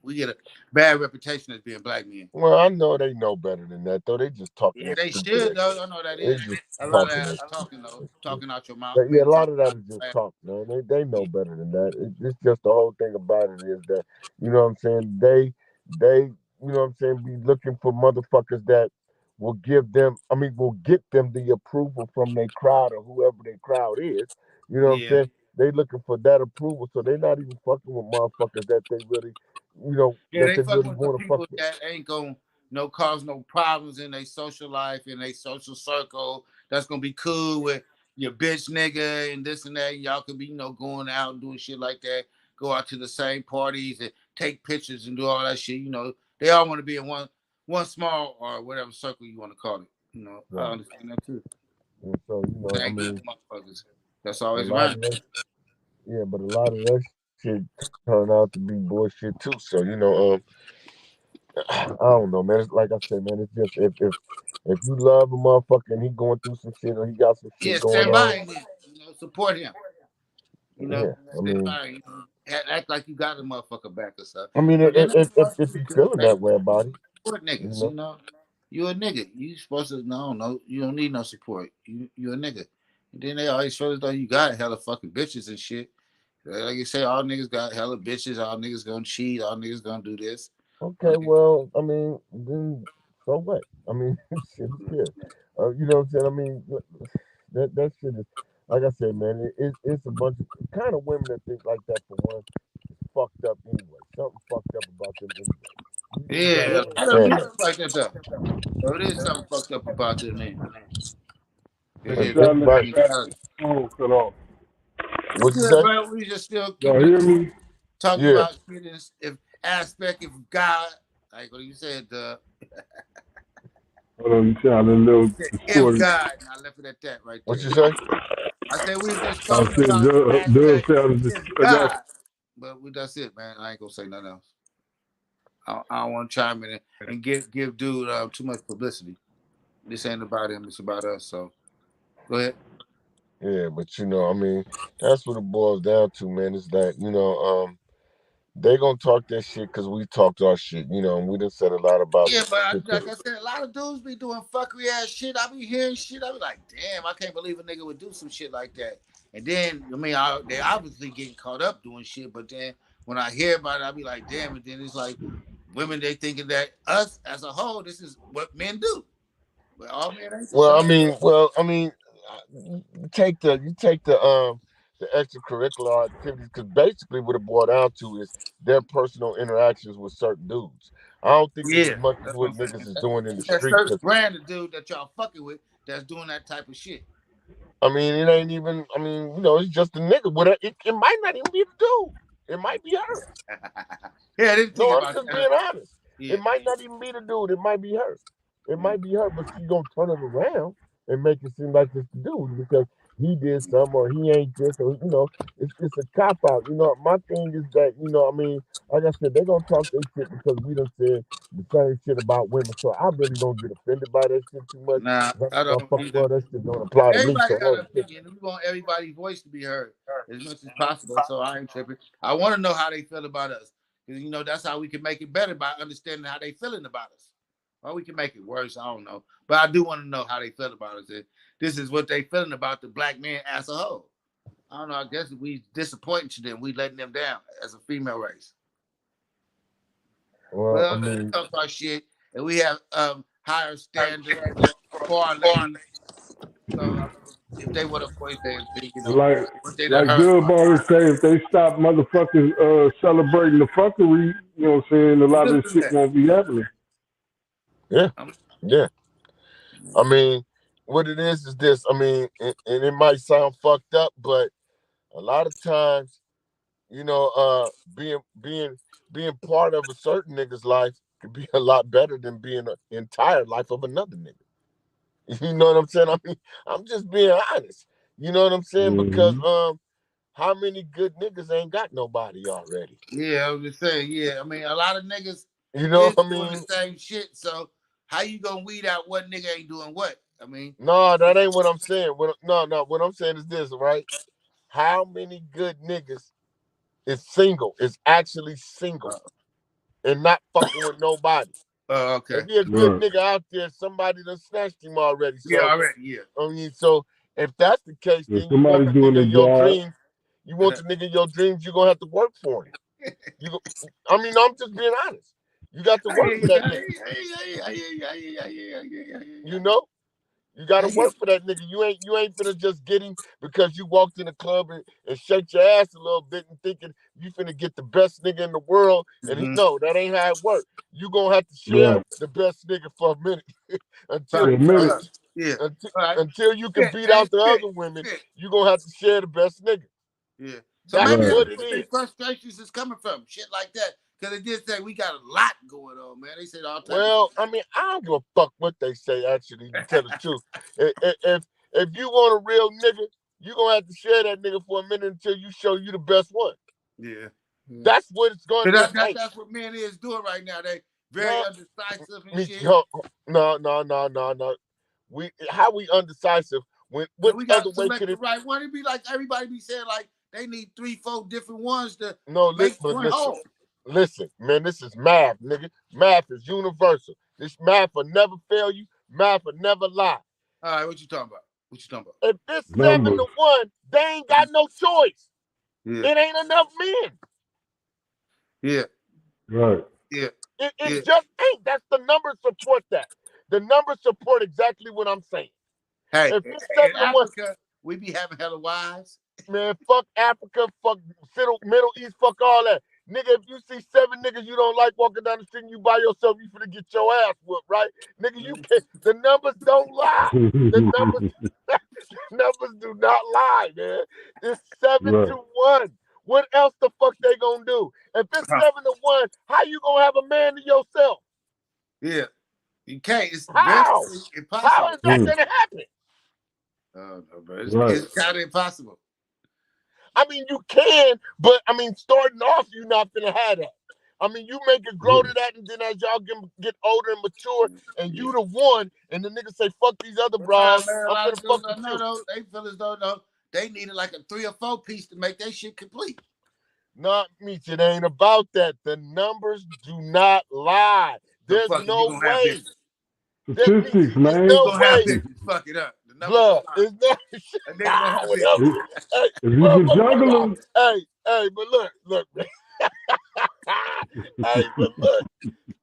We get a bad reputation as being black men. Well, I know they know better than that, though. They just talking Yeah, that they stupid should ass though. shit. I know that They is just a lot of talking ass that talking though, shit. talking out your mouth. But yeah, Man, a lot talking of that out is your just ass. talk, man. They know better than that. It's just the whole thing about it is that you know what I'm saying. They you know what I'm saying be looking for motherfuckers that will give them. I mean, will get them the approval from their crowd or whoever their crowd is. You know what I'm Yeah. saying. They looking for that approval, so they're not even fucking with motherfuckers that they really, Yeah, that they they fucking really with the want to fuck people with. that ain't gonna cause no problems in their social life, in their social circle. That's gonna be cool with your bitch nigga and this and that. And y'all could be, going out and doing shit like that. Go out to the same parties and take pictures and do all that shit. They all want to be in one small or whatever circle you want to call it. I Right. understand that too. And so They I ain't good mean, motherfuckers. That's a always lot around. of that. Yeah, but a lot of that shit turned out to be bullshit too. So I don't know, man. It's like I said, man. It's just if you love a motherfucker and he going through some shit or he got some shit Yeah, going stand on, by him. Support him. yeah. I Stand mean, by him. Act like you got a motherfucker back or something. I mean, But then if you feeling that way about it, support you niggas. know. You a nigga. You supposed to no. You don't need no support. You a nigga. And then they always feel as though you got hella fucking bitches and shit. Like you say, all niggas got hella bitches. All niggas gonna cheat. All niggas gonna do this. All Okay, niggas- well, I mean, then so what? I mean, shit, who cares? You know what I'm saying? I mean, that shit is like I said, man. It's a bunch of kind of women that think like that for one. Fucked up anyway. Something fucked up about them anyway. You Yeah, gotta a lot of them understand do that. like that though. So it is something fucked up about them, man. It But is. think Trying to about it. phone cut off. We What you good, say? bro. We just still Y'all keeping it hear me? talking Yeah, about shit if aspect of God, like what you said, Hold on, you sound a little if distorted. God, and I left it at that right what there. you say? I said we was just I talking said, about Dub aspect sounded if that's God, but that's it, man. I ain't gonna say nothing else. I don't want to chime in and give dude too much publicity. This ain't about him; it's about us. So go ahead. Yeah, but I mean, that's what it boils down to, man. Is that they gonna talk that shit because we talked our shit, and we done said a lot about Yeah, but shit. like I said, a lot of dudes be doing fuckery ass shit. I be hearing shit. I be like, damn, I can't believe a nigga would do some shit like that. And then, they obviously getting caught up doing shit. But then when I hear about it, I be like, damn. And then it's like women, they thinking that us as a whole, this is what men do. But all men ain't the Well, same. I mean, you take the extracurricular activities because basically what it boiled down to is their personal interactions with certain dudes. I don't think it's as Yeah, much as that's what what I'm niggas saying. is doing in the That street. certain Cause brand of dude that y'all fucking with that's doing that type of shit. I mean, it ain't even. I mean, it's just a nigga. It might not even be the dude. It might be her. Yeah, I didn't think No, I'm about just that. being honest. Yeah. It might not even be the dude. It might be her. It Mm. might be her, but she gonna turn it around and make it seem like it's the dude because he did something or he ain't this or it's a cop out. My thing is that I mean, like I said, they gonna talk their shit because we done said the same shit about women. So I really don't get offended by that shit too much. Nah, 'Cause I I'm a don't motherfucker, either. well, that shit don't apply to me. Everybody So got hey, an opinion. We want everybody's voice to be heard as much as possible. So I ain't tripping. I want to know how they feel about us. Because that's how we can make it better by understanding how they feeling about us. Or we can make it worse. I don't know. But I do want to know how they feel about us. And this is what they feeling about the black man as a whole. I don't know. I guess we disappointing to them. We letting them down as a female race. well, I Well, we mean, talk about shit and we have higher standards for our ladies. So if they want to voice their opinion on Like what they done like heard. Good always say, if they stop motherfuckers celebrating the fuckery, you know what I'm saying, a lot of Still this do shit that. won't be happening. Yeah, yeah. I mean, what it is this. I mean, and it might sound fucked up, but a lot of times, you know, being part of a certain nigga's life could be a lot better than being the entire life of another nigga. You know what I'm saying? I mean, I'm just being honest. You know what I'm saying? Because Mm-hmm. how many good niggas ain't got nobody already? Yeah, I was just saying. Yeah, I mean, a lot of niggas You know is what I doing the mean? same shit. So how you gonna weed out what nigga ain't doing what? I mean, No, that ain't what I'm saying. No, what I'm saying is this, right? How many good niggas is single, is actually single, uh, and not fucking with nobody? okay. If you're a good Right. nigga out there, somebody done snatched him already. Yeah, So, already. Yeah. I mean, so if that's the case, If then you want somebody the doing nigga their in your job, dreams. You want the nigga in your dreams, you're gonna have to work for him. You go, I mean, I'm just being honest. You got to I work hear for you. that I nigga. hear you. I hear you. I hear you. I hear you. I hear you. I hear you. I hear you. You know? You got I to hear work for that nigga. You ain't finna just get him because you walked in the club and shake your ass a little bit and thinking you finna get the best nigga in the world. And you. no, that ain't how it work. You gonna have to share right, the best nigga for a minute until for Right. a minute. Yeah. until, All right. until you can Yeah. beat Hey, out the shit. other women. Shit. You gonna have to share the best nigga. Yeah. So That's maybe Right. that's what it where their is. frustrations is coming from. Shit like that. Because they did say we got a lot going on, man. They said all type of Well, I mean, I don't give a fuck what they say. Actually, to tell the truth, if you want a real nigga, you gonna have to share that nigga for a minute until you show you the best one. Yeah. That's what it's going to take. That's what men is doing right now. They very No, undecisive and me, shit. no. How we undecisive? When So what we got other to way select could the it? right one. It'd be like everybody be saying like they need 3, 4 different ones to No, make but one whole. listen, man. This is math, nigga. Math is universal. This math will never fail you. Math will never lie. All right, what you talking about? What you talking If it's Numbers. 7-1, they ain't got no choice. about? It ain't enough men. Yeah. Right. Yeah. It Yeah. just ain't. That's the numbers support that. The numbers support exactly what I'm saying. Hey, If it's in 7-1, Africa, we be having hella wives. man, fuck Africa, fuck Middle East, fuck all that. Nigga, if you see 7 niggas you don't like walking down the street and you by yourself, you finna get your ass whooped, right? Nigga, you can't. The numbers don't lie. The numbers, numbers do not lie, man. It's seven Right. to one. What else the fuck they gonna do? If it's 7-1, how you gonna have a man to yourself? Yeah. You can't. It's How? basically How impossible. is that gonna happen? No, bro. Right. It's kind of impossible. I mean, you can, but I mean, starting off, you're not gonna have that. I mean, you make it grow to that, and then as y'all get older and mature, and Yeah. you the one, and the nigga say, "Fuck these other But nah, bras, man, a I'm lot finna of dudes fuck don't with know you." though. They fellas don't know. They needed like a 3 or 4 piece to make that shit complete. Not me. It ain't about that. The numbers do not lie. So There's fuck it, you no gonna have way. bitches. There's Statistics, there's You man. no gonna have way. bitches. Fuck it up. The numbers Blood don't lie. is not. A nigga gonna have Whatever. bitches. If Hey, you well, can juggle them, but look, man. Hey, but look.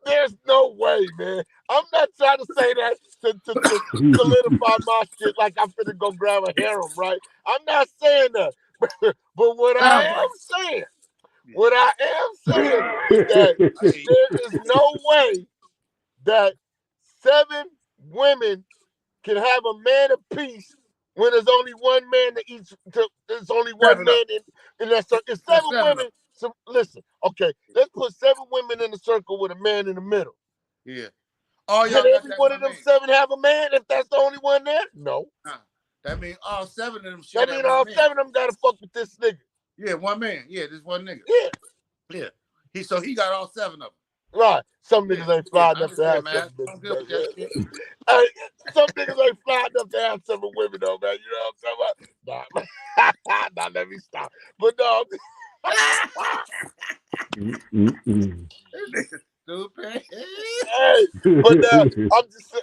There's no way, man. I'm not trying to say that to solidify my shit like I'm finna go grab a harem, right? I'm not saying that. But Sounds like what I am saying is that I hear you. there is no way that 7 women can have a man apiece when there's only one man to each. There's only one 7 up. man in that circle. It's That's 7 7 up. women. So listen, okay, let's put 7 women in the circle with a man in the middle. Yeah. All Can y'all got every that one of one them man. 7 have a man if that's the only one there? No. That means all 7 of them share That that means one all man. 7 of them gotta fuck with this nigga. Yeah, one man. Yeah, this one nigga. Yeah. Yeah. He got all 7 of them. Right. Some Yeah. niggas ain't Yeah. fly I enough to understand, have man. 7 I'm bitches, good though, with that man. shit. Hey, some niggas ain't fly enough to have 7 women, though, man. You know what I'm talking about? Nah. Nah, let me stop. But no. Stupid. Hey, but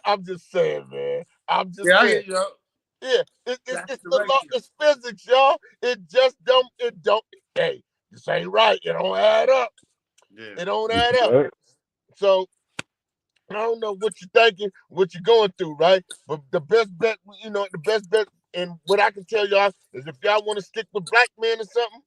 I'm just saying, man. I'm just Yeah, I hear saying. you. Yo. Yeah, That's it's the the law, ratio. it's physics, y'all. It don't. Hey, this ain't right. It don't add up. Yeah. It don't add up. right? So I don't know what you're thinking, what you're going through, right? But the best bet and what I can tell y'all is if y'all want to stick with black men or something,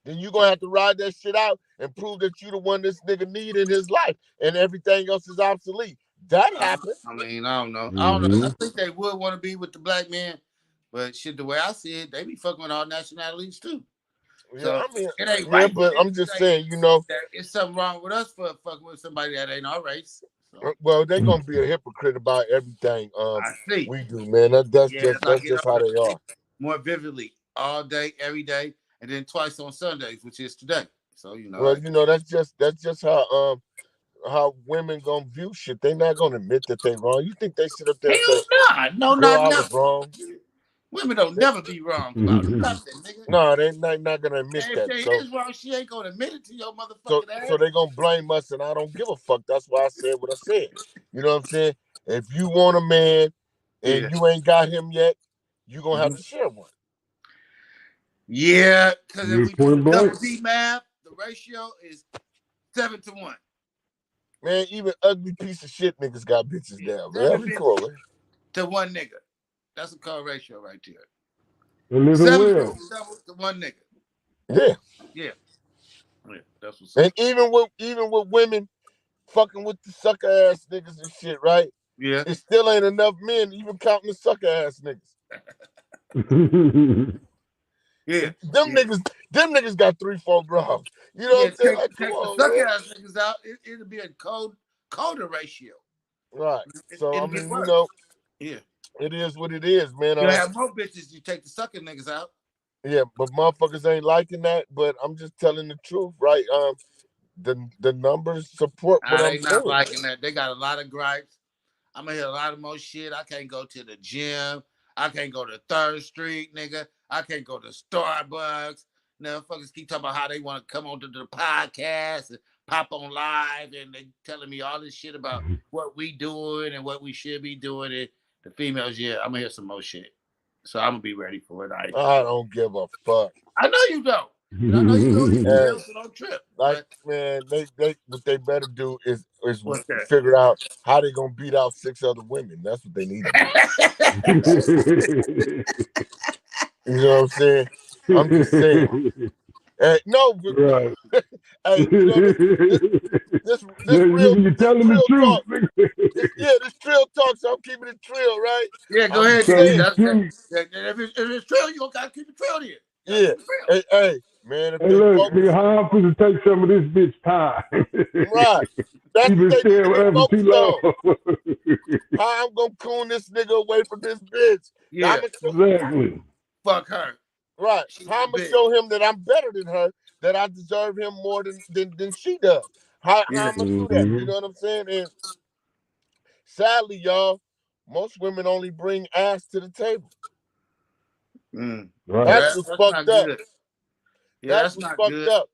then you're gonna have to ride that shit out and prove that you the one this nigga need in his life, and everything else is obsolete. That happened. I mean, I don't know. Mm-hmm. I don't know. I think they would want to be with the black man, but shit, the way I see it, they be fucking with all nationalities too. Yeah, So I mean, it ain't yeah, right. but I'm just saying, you know, that it's something wrong with us for fucking with somebody that ain't our race. So, well, they're gonna be a hypocrite about everything I see. we do, man. That's just how they are. More vividly all day, every day, and then twice on Sundays, which is today. So you know, Well, you know, that's just how women gonna view shit. They not gonna admit that they wrong. You think they sit up there and say, hell no, "Girl, I not was wrong"? women don't never be wrong about nothing, nigga. No, they not gonna admit And if that. they So, is wrong, she ain't gonna admit it to your motherfucking ass. so they gonna blame us, and I don't give a fuck. That's why I said what I said. You know what I'm saying? If you want a man and you ain't got him yet, you gonna have to share one. Yeah, because if we do Point the blank. double D math, the ratio is 7-1. Man, even ugly piece of shit niggas got bitches now, man. 7 Come on, man. to 1 nigga. That's a call ratio right there. They're living 7 well. to 1 nigga. Yeah. Yeah, that's what's up. And even with women fucking with the sucker ass niggas and shit, right? Yeah. It still ain't enough men, even counting the sucker ass niggas. Yeah. Them niggas got 3-4 bras. You know what I'm saying? Like, come Take the on, sucker man. ass niggas out. It'll be a colder ratio. Right. So It'll I mean, be worse. you know, Yeah. it is what it is, man. You'll have more bitches. You take the sucker niggas out. Yeah, but motherfuckers ain't liking that. But I'm just telling the truth, right? The numbers support what I'm They not saying. liking that. They got a lot of gripes. I'm gonna hear a lot of more shit. I can't go to the gym. I can't go to 3rd Street, nigga. I can't go to Starbucks. Motherfuckers keep talking about how they want to come onto the podcast and pop on live, and they telling me all this shit about what we doing and what we should be doing. And the females, yeah, I'm gonna hear some more shit. So I'm gonna be ready for it. I don't give a fuck. I know you don't. And I know you don't either. So don't trip. Like, man, they what they better do is What's that? figure out how they gonna beat out 6 other women. That's what they need to do. You know what I'm saying? I'm just saying. No, Right. hey, you know this real You're telling the Treeal truth. Talk. This Treeal Talk, so I'm keeping it Treeal, right? Yeah, go ahead. If it's Treeal, you gotta keep it Treeal here. Yeah. Hey, man, if Hey, they look, focus, nigga, how I'm supposed to take some of this bitch time? right. That's You what been they need staying to with be her for too focused long. on. How I'm gonna coon this nigga away from this bitch. Yeah, exactly. Fuck her. Right. How I'm gonna show him that I'm better than her, that I deserve him more than she does. How I'm gonna do that? You know what I'm saying? And sadly, y'all, most women only bring ass to the table. Right. That's what's fucked up. Yeah, that's not fucked good. up.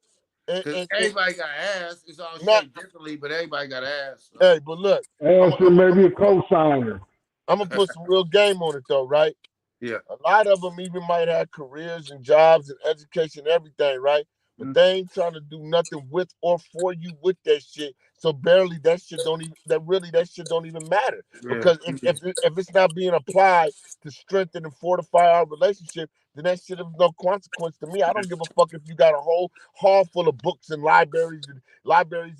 Because everybody got ass. It's all shaped differently, but everybody got ass. So. Hey, but look, ass and maybe a co-signer. I'm gonna put some real game on it though, right? Yeah. A lot of them even might have careers and jobs and education and everything, right? But they ain't trying to do nothing with or for you with that shit. So barely that shit don't even matter. Because if it's not being applied to strengthen and fortify our relationship, then that shit has no consequence to me. I don't give a fuck if you got a whole hall full of books and libraries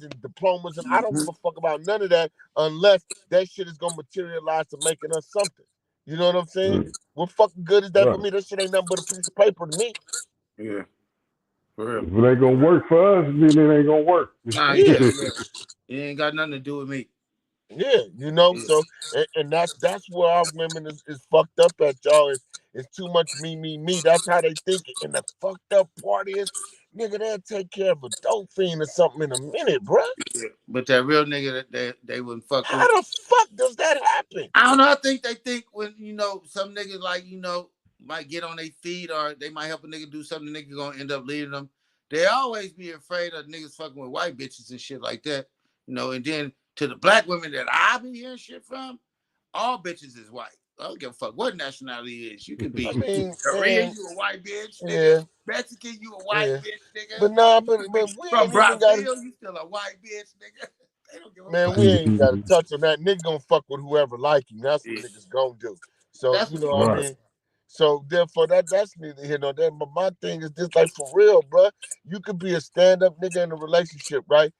and diplomas, and I don't give a fuck about none of that unless that shit is gonna materialize to making us something. You know what I'm saying? What fucking good is that for me? That shit ain't nothing but a piece of paper to me. Yeah. For real. If it ain't gonna work for us, then it ain't gonna work. Nah, yeah. It ain't got nothing to do with me. Yeah, you know, so and that's where our women is fucked up at, y'all. It's too much me. That's how they think it. And the fucked up part is, nigga, they'll take care of a dope fiend or something in a minute, bruh. Yeah. But that real nigga that they wouldn't fuck with. How the fuck does that happen? I don't know. I think they think when, some niggas might get on their feet or they might help a nigga do something, the nigga gonna end up leaving them. They always be afraid of niggas fucking with white bitches and shit like that. And then to the black women that I be hearing shit from, all bitches is white. I don't give a fuck what nationality is. You could be Korean, you a white bitch, nigga. Mexican, you a white bitch, nigga. But nah, but we from ain't Brazil, even got you still a white bitch, nigga. They don't give a man, fuck. we ain't got to touch on that. Nigga gonna fuck with whoever like him. That's what niggas gonna do. So That's you what know you what I want. mean. So therefore, that's neither here nor there. But my thing is this: like for real, bro. You could be a stand-up nigga in a relationship, right?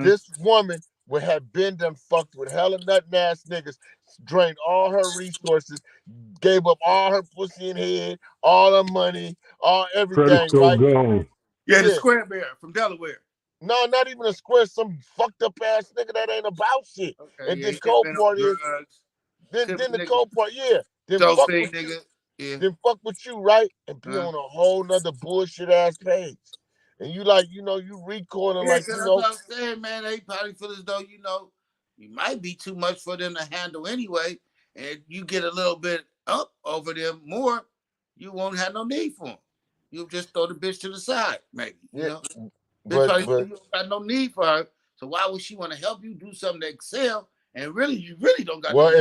This woman would have been done fucked with hella nutting ass niggas, drained all her resources, gave up all her pussy and head, all her money, all Credit everything, score right? gone. Yeah, the Yeah. square bear from Delaware. No, not even a square, some fucked up ass nigga that ain't about shit. Okay, And yeah, then he could have cold been on part is, drugs. Could then have the been nigga cold part, yeah. Then dope fuck fiend with you. nigga. Yeah. Then fuck with you, right? And be Uh, on a whole nother bullshit ass page. And you like, you recording yeah, like, because that's what I'm saying, man. They probably feel as though, you might be too much for them to handle anyway. And you get a little bit up over them more, you won't have no need for them. You just throw the bitch to the side, maybe. yeah, Bitch but probably you don't got no need for her. So why would she want to help you do something to excel? And really, you really don't got well, no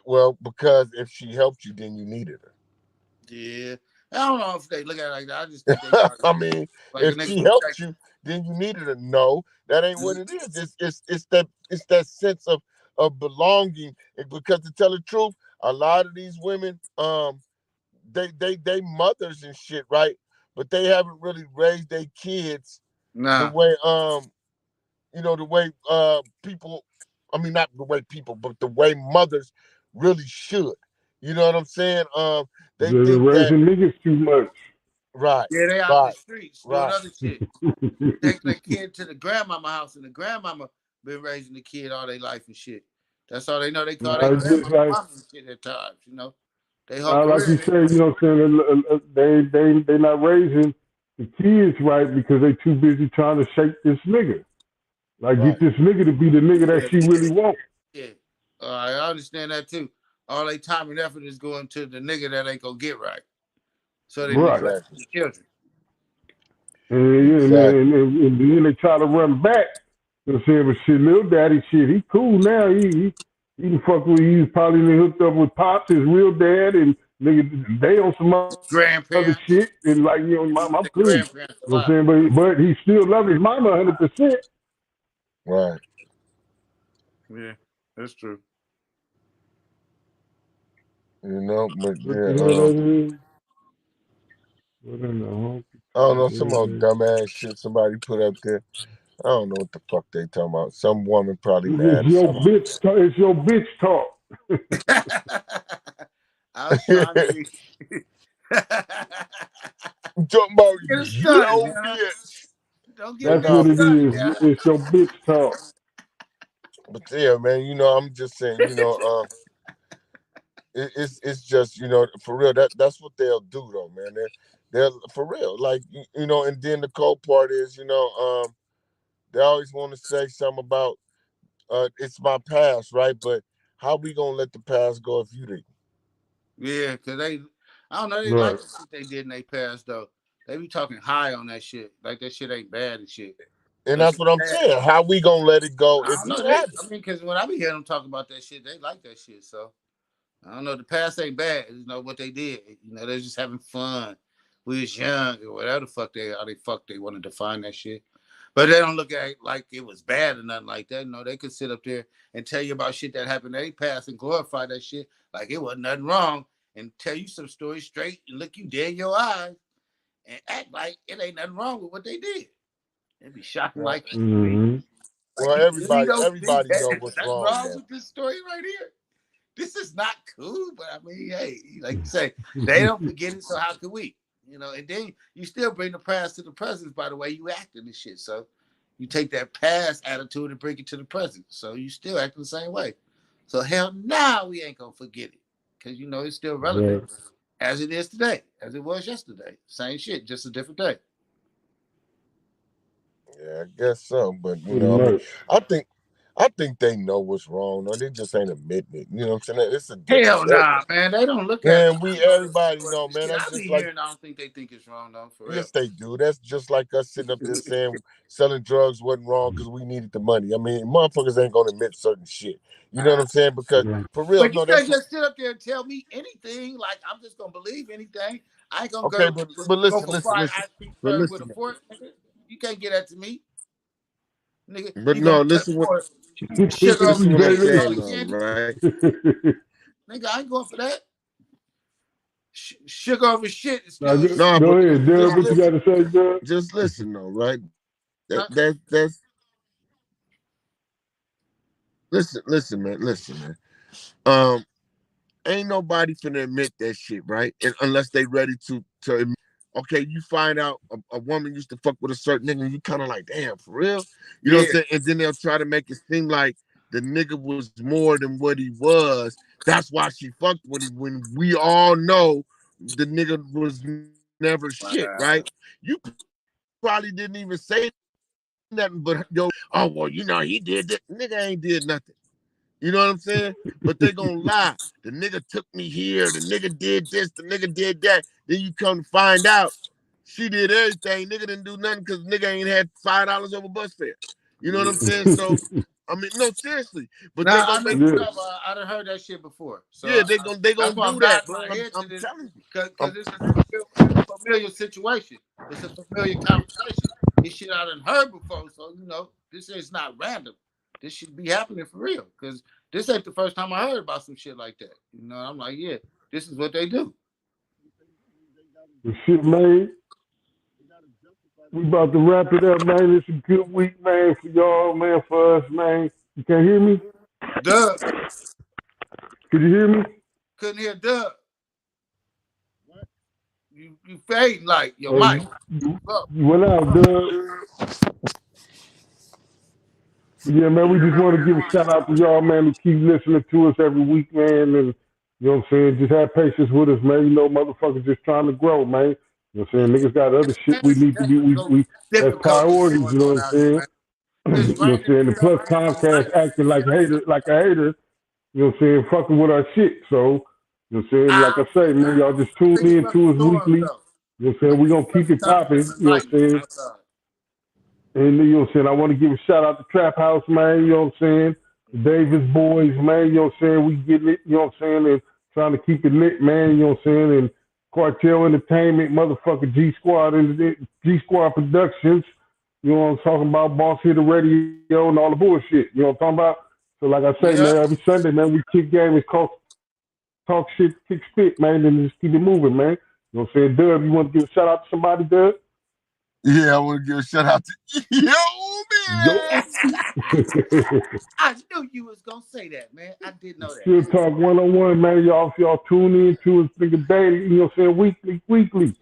need. because if she helped you, then you needed her. Yeah. I don't know if they look at it like that. I just think they probably I mean, like a if nigga she protect. helped you, then you needed her. No, that ain't what it is. It's that sense of belonging. Because to tell the truth, a lot of these women, they mothers and shit, right? But they haven't really raised their kids the Nah. way the way people, I mean not the way people, but the way mothers really should. You know what I'm saying? They They're think that raising niggas too much. right, Yeah, they out in the right, streets doing right. other shit. Take their kid to the grandmama house, and the grandmama been raising the kid all their life and shit. That's all they know. They call their Just grandmama like mama and shit at times, They whole like you career. say, what I'm saying, they not raising the kids right because they too busy trying to shape this nigga. Like Right. get this nigga to be the nigga that she really want. Yeah. I understand that too. All their time and effort is going to the nigga that ain't gonna get right. So they Right. neglect Exactly. the children. Exactly. And then they try to run back. You know what I'm saying? But shit, little daddy shit, he cool now. He can fuck with, he was probably hooked up with Pops, his real dad, and nigga, they on some other Grandparents. shit. And like, mom, I'm The cool. grandparents a You know what lot. I'm saying? But he still love his mama 100%. Right. Yeah, that's true. But What yeah, the hell that is? I don't know. I don't know, some old dumbass shit somebody put up there. I don't know what the fuck they talking about. Some woman probably It's mad or your something. bitch talk. It's your bitch talk. I was trying to be. I'm talking about Get a stunt, yo yeah. bitch. Don't get But a That's big nah, what it stunt, is. yeah. It's your bitch talk. but yeah, man, I'm just saying, it's just, for real, that's what they'll do though, man. They're for real. Like, and then the cold part is, they always want to say something about it's my past, right? But how we gonna let the past go if you didn't? Yeah, because I don't know, they like Right. the shit they did in their past, though. They be talking high on that shit. Like that shit ain't bad and shit. And That that's shit what I'm bad. saying. How we gonna let it go I if don't you know. haven't? Because when I be hearing them talk about that shit, they like that shit. So I don't know. The past ain't bad. What they did. They're just having fun. We was young or whatever the fuck they want to define that shit. But they don't look at it like it was bad or nothing like that. No, they could sit up there and tell you about shit that happened in their past and glorify that shit like it wasn't nothing wrong and tell you some stories straight and look you dead in your eyes and act like it ain't nothing wrong with what they did. It'd be shocking Well, like Mm-hmm. well, you really don't think everybody that know there's what's nothing wrong wrong now. with this story right here. This is not cool, but I mean, hey, like you say, they don't forget it, so how can we? And then you still bring the past to the present by the way you act in this shit. So you take that past attitude and bring it to the present. So you still acting the same way. So hell nah, we ain't gonna forget it. Cause it's still relevant Right. as it is today, as it was yesterday. Same shit, just a different day. Yeah, I guess so. But Pretty much. I think they know what's wrong, or they just ain't admitting it. You know what I'm saying? It's a difference. Hell nah, man. They don't look at it. Man, everybody know, man. Shit That's I be just like, hearing, I don't think they think it's wrong though, for real. yes, they do. That's just like us sitting up there saying selling drugs wasn't wrong because we needed the money. I mean, motherfuckers ain't gonna admit certain shit. You know what I'm saying? Because Right. for real, But you no, can't that's just sit up there and tell me anything. Like I'm just gonna believe anything. I ain't gonna okay. But go listen, for listen, fried listen. ice cream But served with a listen, fork, nigga. You can't get that to me, nigga. but You gonna no, pour listen sugar what over I'm me and saying call it though, candy, right? nigga? I ain't going for that. shook over shit. No, Still, go ahead, Dub. What you got to say, Dub? Just listen, though, right? That's listen, man. Ain't nobody finna admit that shit, right? And unless they ready to admit. Okay, you find out a woman used to fuck with a certain nigga, and you kind of like, damn, for real? You know what I'm saying? And then they'll try to make it seem like the nigga was more than what he was. That's why she fucked with him, when we all know the nigga was never shit, right? You probably didn't even say nothing, but yo, oh, well, you know, he did that. Nigga ain't did nothing. You know what I'm saying? But they gonna lie. The nigga took me here. The nigga did this. The nigga did that. Then you come to find out she did everything. Nigga didn't do nothing because nigga ain't had $5 over bus fare. You know what I'm saying? So, I mean, no, seriously. But they gonna make I done heard that shit before. So yeah, they gonna do that. I'm telling you. Because it's a familiar situation. It's a familiar conversation. This shit I done heard before. So, you know, this is not random. This should be happening for real. Because this ain't the first time I heard about some shit like that. You know, I'm like, yeah, this is what they do. The shit, man. We about to wrap it up, man. It's a good week, man, for y'all, man, for us, man. You can't hear me? Dub. Could you hear me? Couldn't hear Dub. What? You fade like your mic. You went out, Dub. Yeah, man, we just want to give a shout out to y'all, man, who keep listening to us every week, man. And, you know what I'm saying? Just have patience with us, man. You know, motherfuckers just trying to grow, man. You know what I'm saying? Niggas got other shit we need to be, we that's priorities, you know what I'm saying? You know what I'm saying? And plus Comcast acting like a hater, you know what I'm saying, fucking with our shit. So, you know what I'm saying? Like I say, man, y'all just tune in to us weekly. You know what I'm saying? We're going to keep it popping, you know what I'm saying? And, you know what I'm saying? I want to give a shout out to Trap House, man, you know what I'm saying? The Davis boys, man, you know what I'm saying? We getting it, you know what I'm saying? And trying to keep it lit, man, you know what I'm saying? And Cartel Entertainment, motherfucker G Squad Productions, you know what I'm talking about, BossHitta Radio and all the bullshit, you know what I'm talking about? So like I say, man, every Sunday, man, we kick game and talk shit, kick spit, man, and just keep it moving, man. You know what I'm saying? Dub, you want to give a shout out to somebody, Dub? Yeah, I want to give a shout out to man. I knew you was gonna say that, man. I did know that. Treeal Talk 101, man. Y'all tune in to us, nigga, daily. You know what I'm saying? Weekly.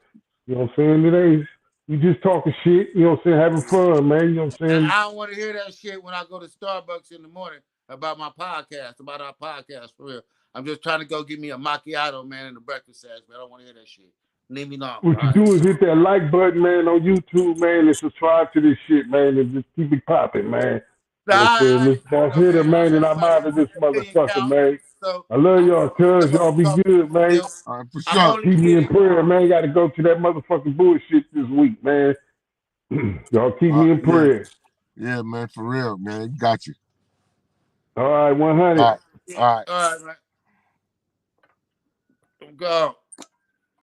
You know what I'm saying? It ain't. We just talking shit. You know what I'm saying? Having fun, man. You know what I'm saying? I don't want to hear that shit when I go to Starbucks in the morning about my podcast, about our podcast, for real. I'm just trying to go get me a macchiato, man, and a breakfast sandwich, man. I don't want to hear that shit. Leave me alone. What you do is hit that like button, man, on YouTube, man, and subscribe to this shit, man, and just keep it popping, man. You know what I'm saying? This BossHitta, man, and I'm out of this motherfucker, man. I love y'all, cuz. Y'all be good, man. All right, for sure. Keep me in prayer, man. Got to go to that motherfucking bullshit this week, man. Y'all keep me in prayer. Yeah, man, for real, man. Got you. All right, 100. All right, man. Go.